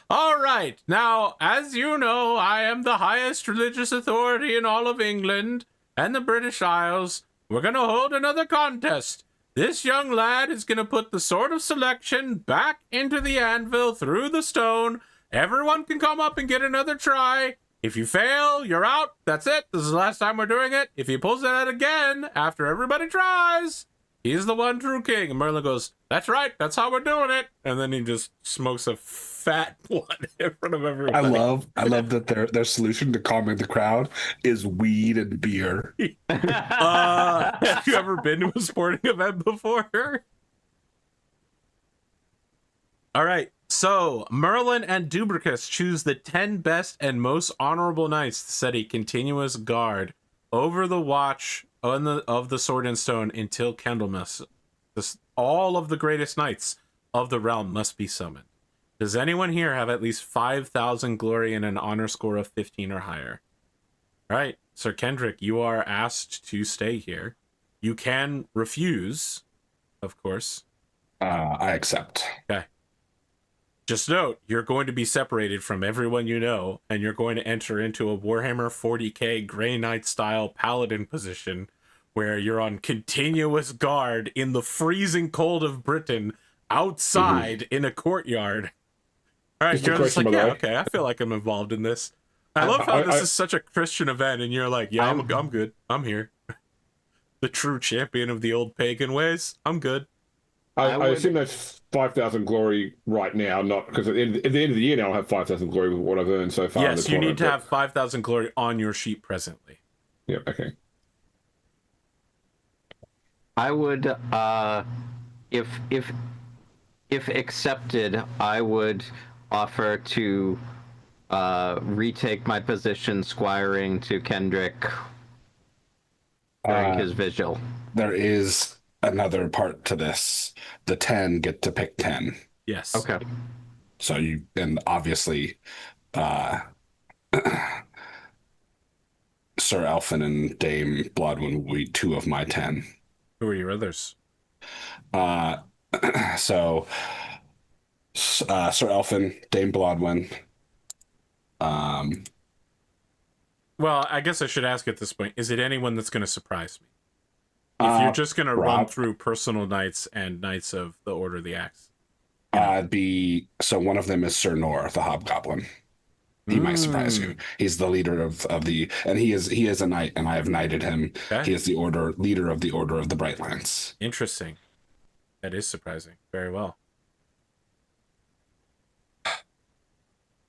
All right. Now, as you know, I am the highest religious authority in all of England and the British Isles. We're going to hold another contest. This young lad is going to put the sword of selection back into the anvil through the stone. Everyone can come up and get another try. If you fail, you're out. That's it. This is the last time we're doing it. If he pulls it out again after everybody tries, he's the one true king. And Merlin goes, "That's right. That's how we're doing it." And then he just smokes a fat one in front of everybody. I love that their solution to calming the crowd is weed and beer. Have you ever been to a sporting event before? All right. So Merlin and Dubricus choose the 10 best and most honorable knights to set a continuous guard over the watch of the sword and stone until Candlemas. All of the greatest knights of the realm must be summoned. Does anyone here have at least 5,000 glory and an honor score of 15 or higher? All right, Sir Kendric, you are asked to stay here. You can refuse, of course. I accept. Okay. Just note, you're going to be separated from everyone you know, and you're going to enter into a Warhammer 40k Grey Knight style paladin position where you're on continuous guard in the freezing cold of Britain outside in a courtyard. All right, you're just like, yeah, okay, I feel like I'm involved in this. I love how this is such a Christian event, and you're like, yeah, I'm good. I'm here. The true champion of the old pagan ways. I'm good. I assume that's 5,000 glory right now, not because at the end of the year now I'll have 5,000 glory with what I've earned so far. Yes, you need to have 5,000 glory on your sheet presently. Yeah, okay. I would, if accepted, I would offer to retake my position squiring to Kendric during his vigil. There is another part to this. The 10 get to pick 10. Yes. Okay. So you, and obviously, Sir Elffin and Dame Blodwyn will be 2 of my 10. Who are your others? So Sir Elffin, Dame Blodwyn. Well, I guess I should ask at this point, is it anyone that's going to surprise me? If you're just going to run through personal knights and knights of the Order of the Axe. So one of them is Sir Nor, the Hobgoblin. He might surprise you. He's the leader of the, and he is a knight, and I have knighted him. Okay. He is the leader of the Order of the Bright Lance. Interesting. That is surprising. Very well.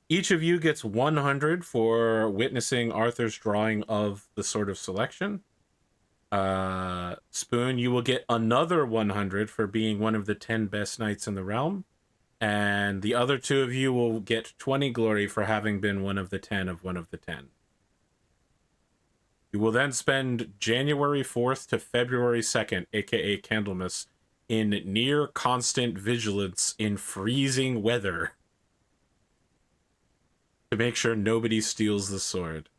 Each of you gets 100 for witnessing Arthur's drawing of the Sword of Selection. Spoon, you will get another 100 for being one of the 10 best knights in the realm. And the other 2 of you will get 20 glory for having been one of the 10 of one of the 10. You will then spend January 4th to February 2nd, aka Candlemas, in near constant vigilance in freezing weather to make sure nobody steals the sword.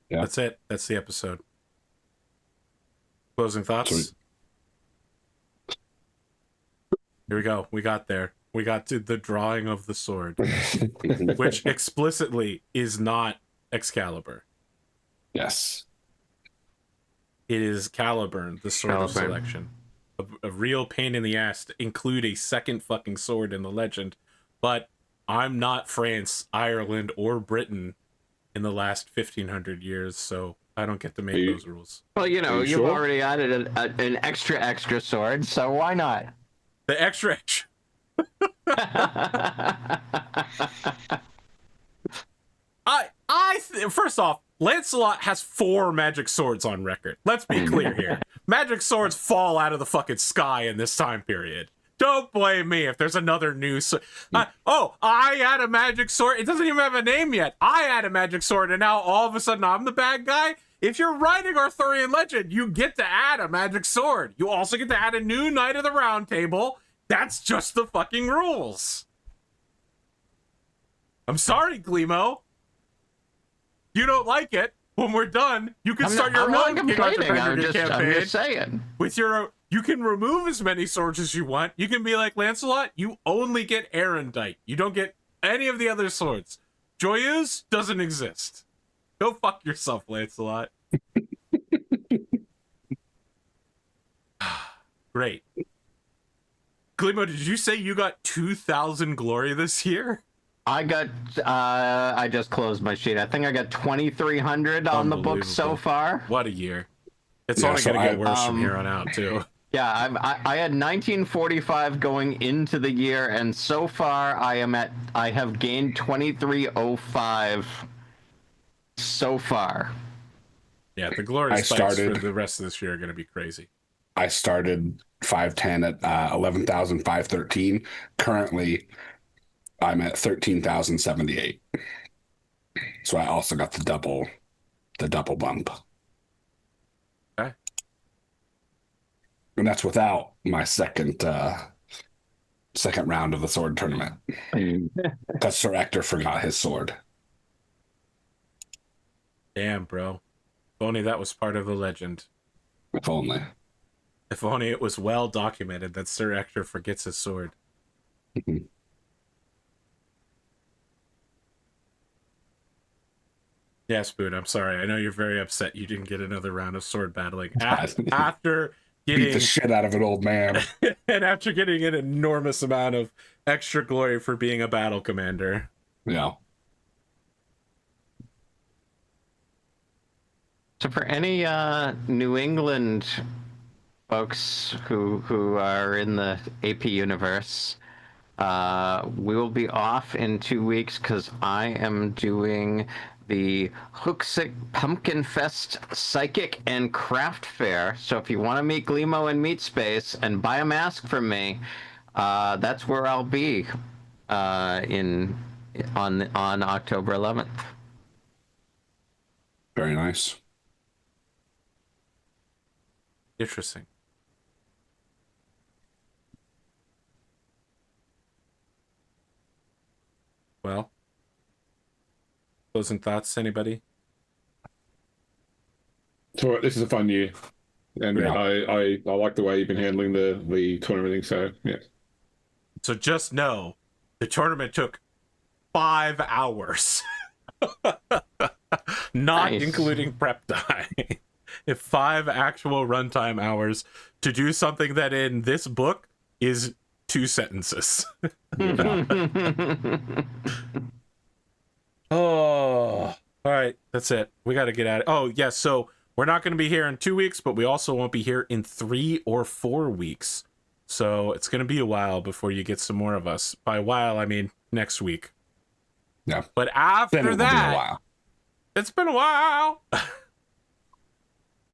Yeah. That's it. That's the episode. Closing thoughts? Sweet. Here we go. We got there. We got to the drawing of the sword, which explicitly is not Excalibur. Yes. It is Caliburn, the Sword of Selection. A real pain in the ass to include a second fucking sword in the legend. But I'm not France, Ireland, or Britain in the last 1,500 years, so I don't get to make those rules. Well, you've already added an extra sword, so why not? The extra. First off, Lancelot has 4 magic swords on record. Let's be clear here. Magic swords fall out of the fucking sky in this time period. Don't blame me if there's another new I had a magic sword. It doesn't even have a name yet. I had a magic sword, and now all of a sudden I'm the bad guy? If you're writing Arthurian legend, you get to add a magic sword. You also get to add a new Knight of the Round Table. That's just the fucking rules. I'm sorry, Glimo. You don't like it. When we're done, you can start your own campaign. I'm just saying. With your, you can remove as many swords as you want. You can be like, Lancelot, you only get Erendite. You don't get any of the other swords. Joyeuse doesn't exist. Go fuck yourself, Lancelot. Great. Glimo, did you say you got 2,000 glory this year? I got, I just closed my sheet. I think I got 2,300 on the book so far. What a year. It's only going to get worse from here on out, too. Yeah, I had 1945 going into the year, and so far I have gained 2,305 so far. Yeah, the glory spikes for the rest of this year are going to be crazy. I started 510 at 11,513. Currently, I'm at 13,078. So I also got the double bump. Okay. And that's without my second round of the sword tournament. Because Sir Ector forgot his sword. Damn, bro. If only that was part of the legend. If only. If only it was well documented that Sir Ector forgets his sword. Yeah, Spoon, I'm sorry. I know you're very upset you didn't get another round of sword battling. After getting... Beat the shit out of an old man. And after getting an enormous amount of extra glory for being a battle commander. Yeah. So for any New England folks who are in the AP universe, we will be off in 2 weeks because I am doing the Hooksick Pumpkin Fest Psychic and Craft Fair. So if you want to meet Glimo in Meat Space and buy a mask from me, that's where I'll be on October 11th. Very nice. Interesting. Well, closing thoughts, anybody? So this is a fun year, and Yeah. I like the way you've been handling the tournament. So yeah. So just know the tournament took 5 hours, not Nice. including prep time. 5 actual runtime hours to do something that in this book is 2 sentences. Oh, all right. That's it. We got to get at it. Oh, yes. So we're not going to be here in 2 weeks, but we also won't be here in 3 or 4 weeks. So it's going to be a while before you get some more of us. By a while, I mean next week. Yeah. But Then it after will be a that, while. it's been a while.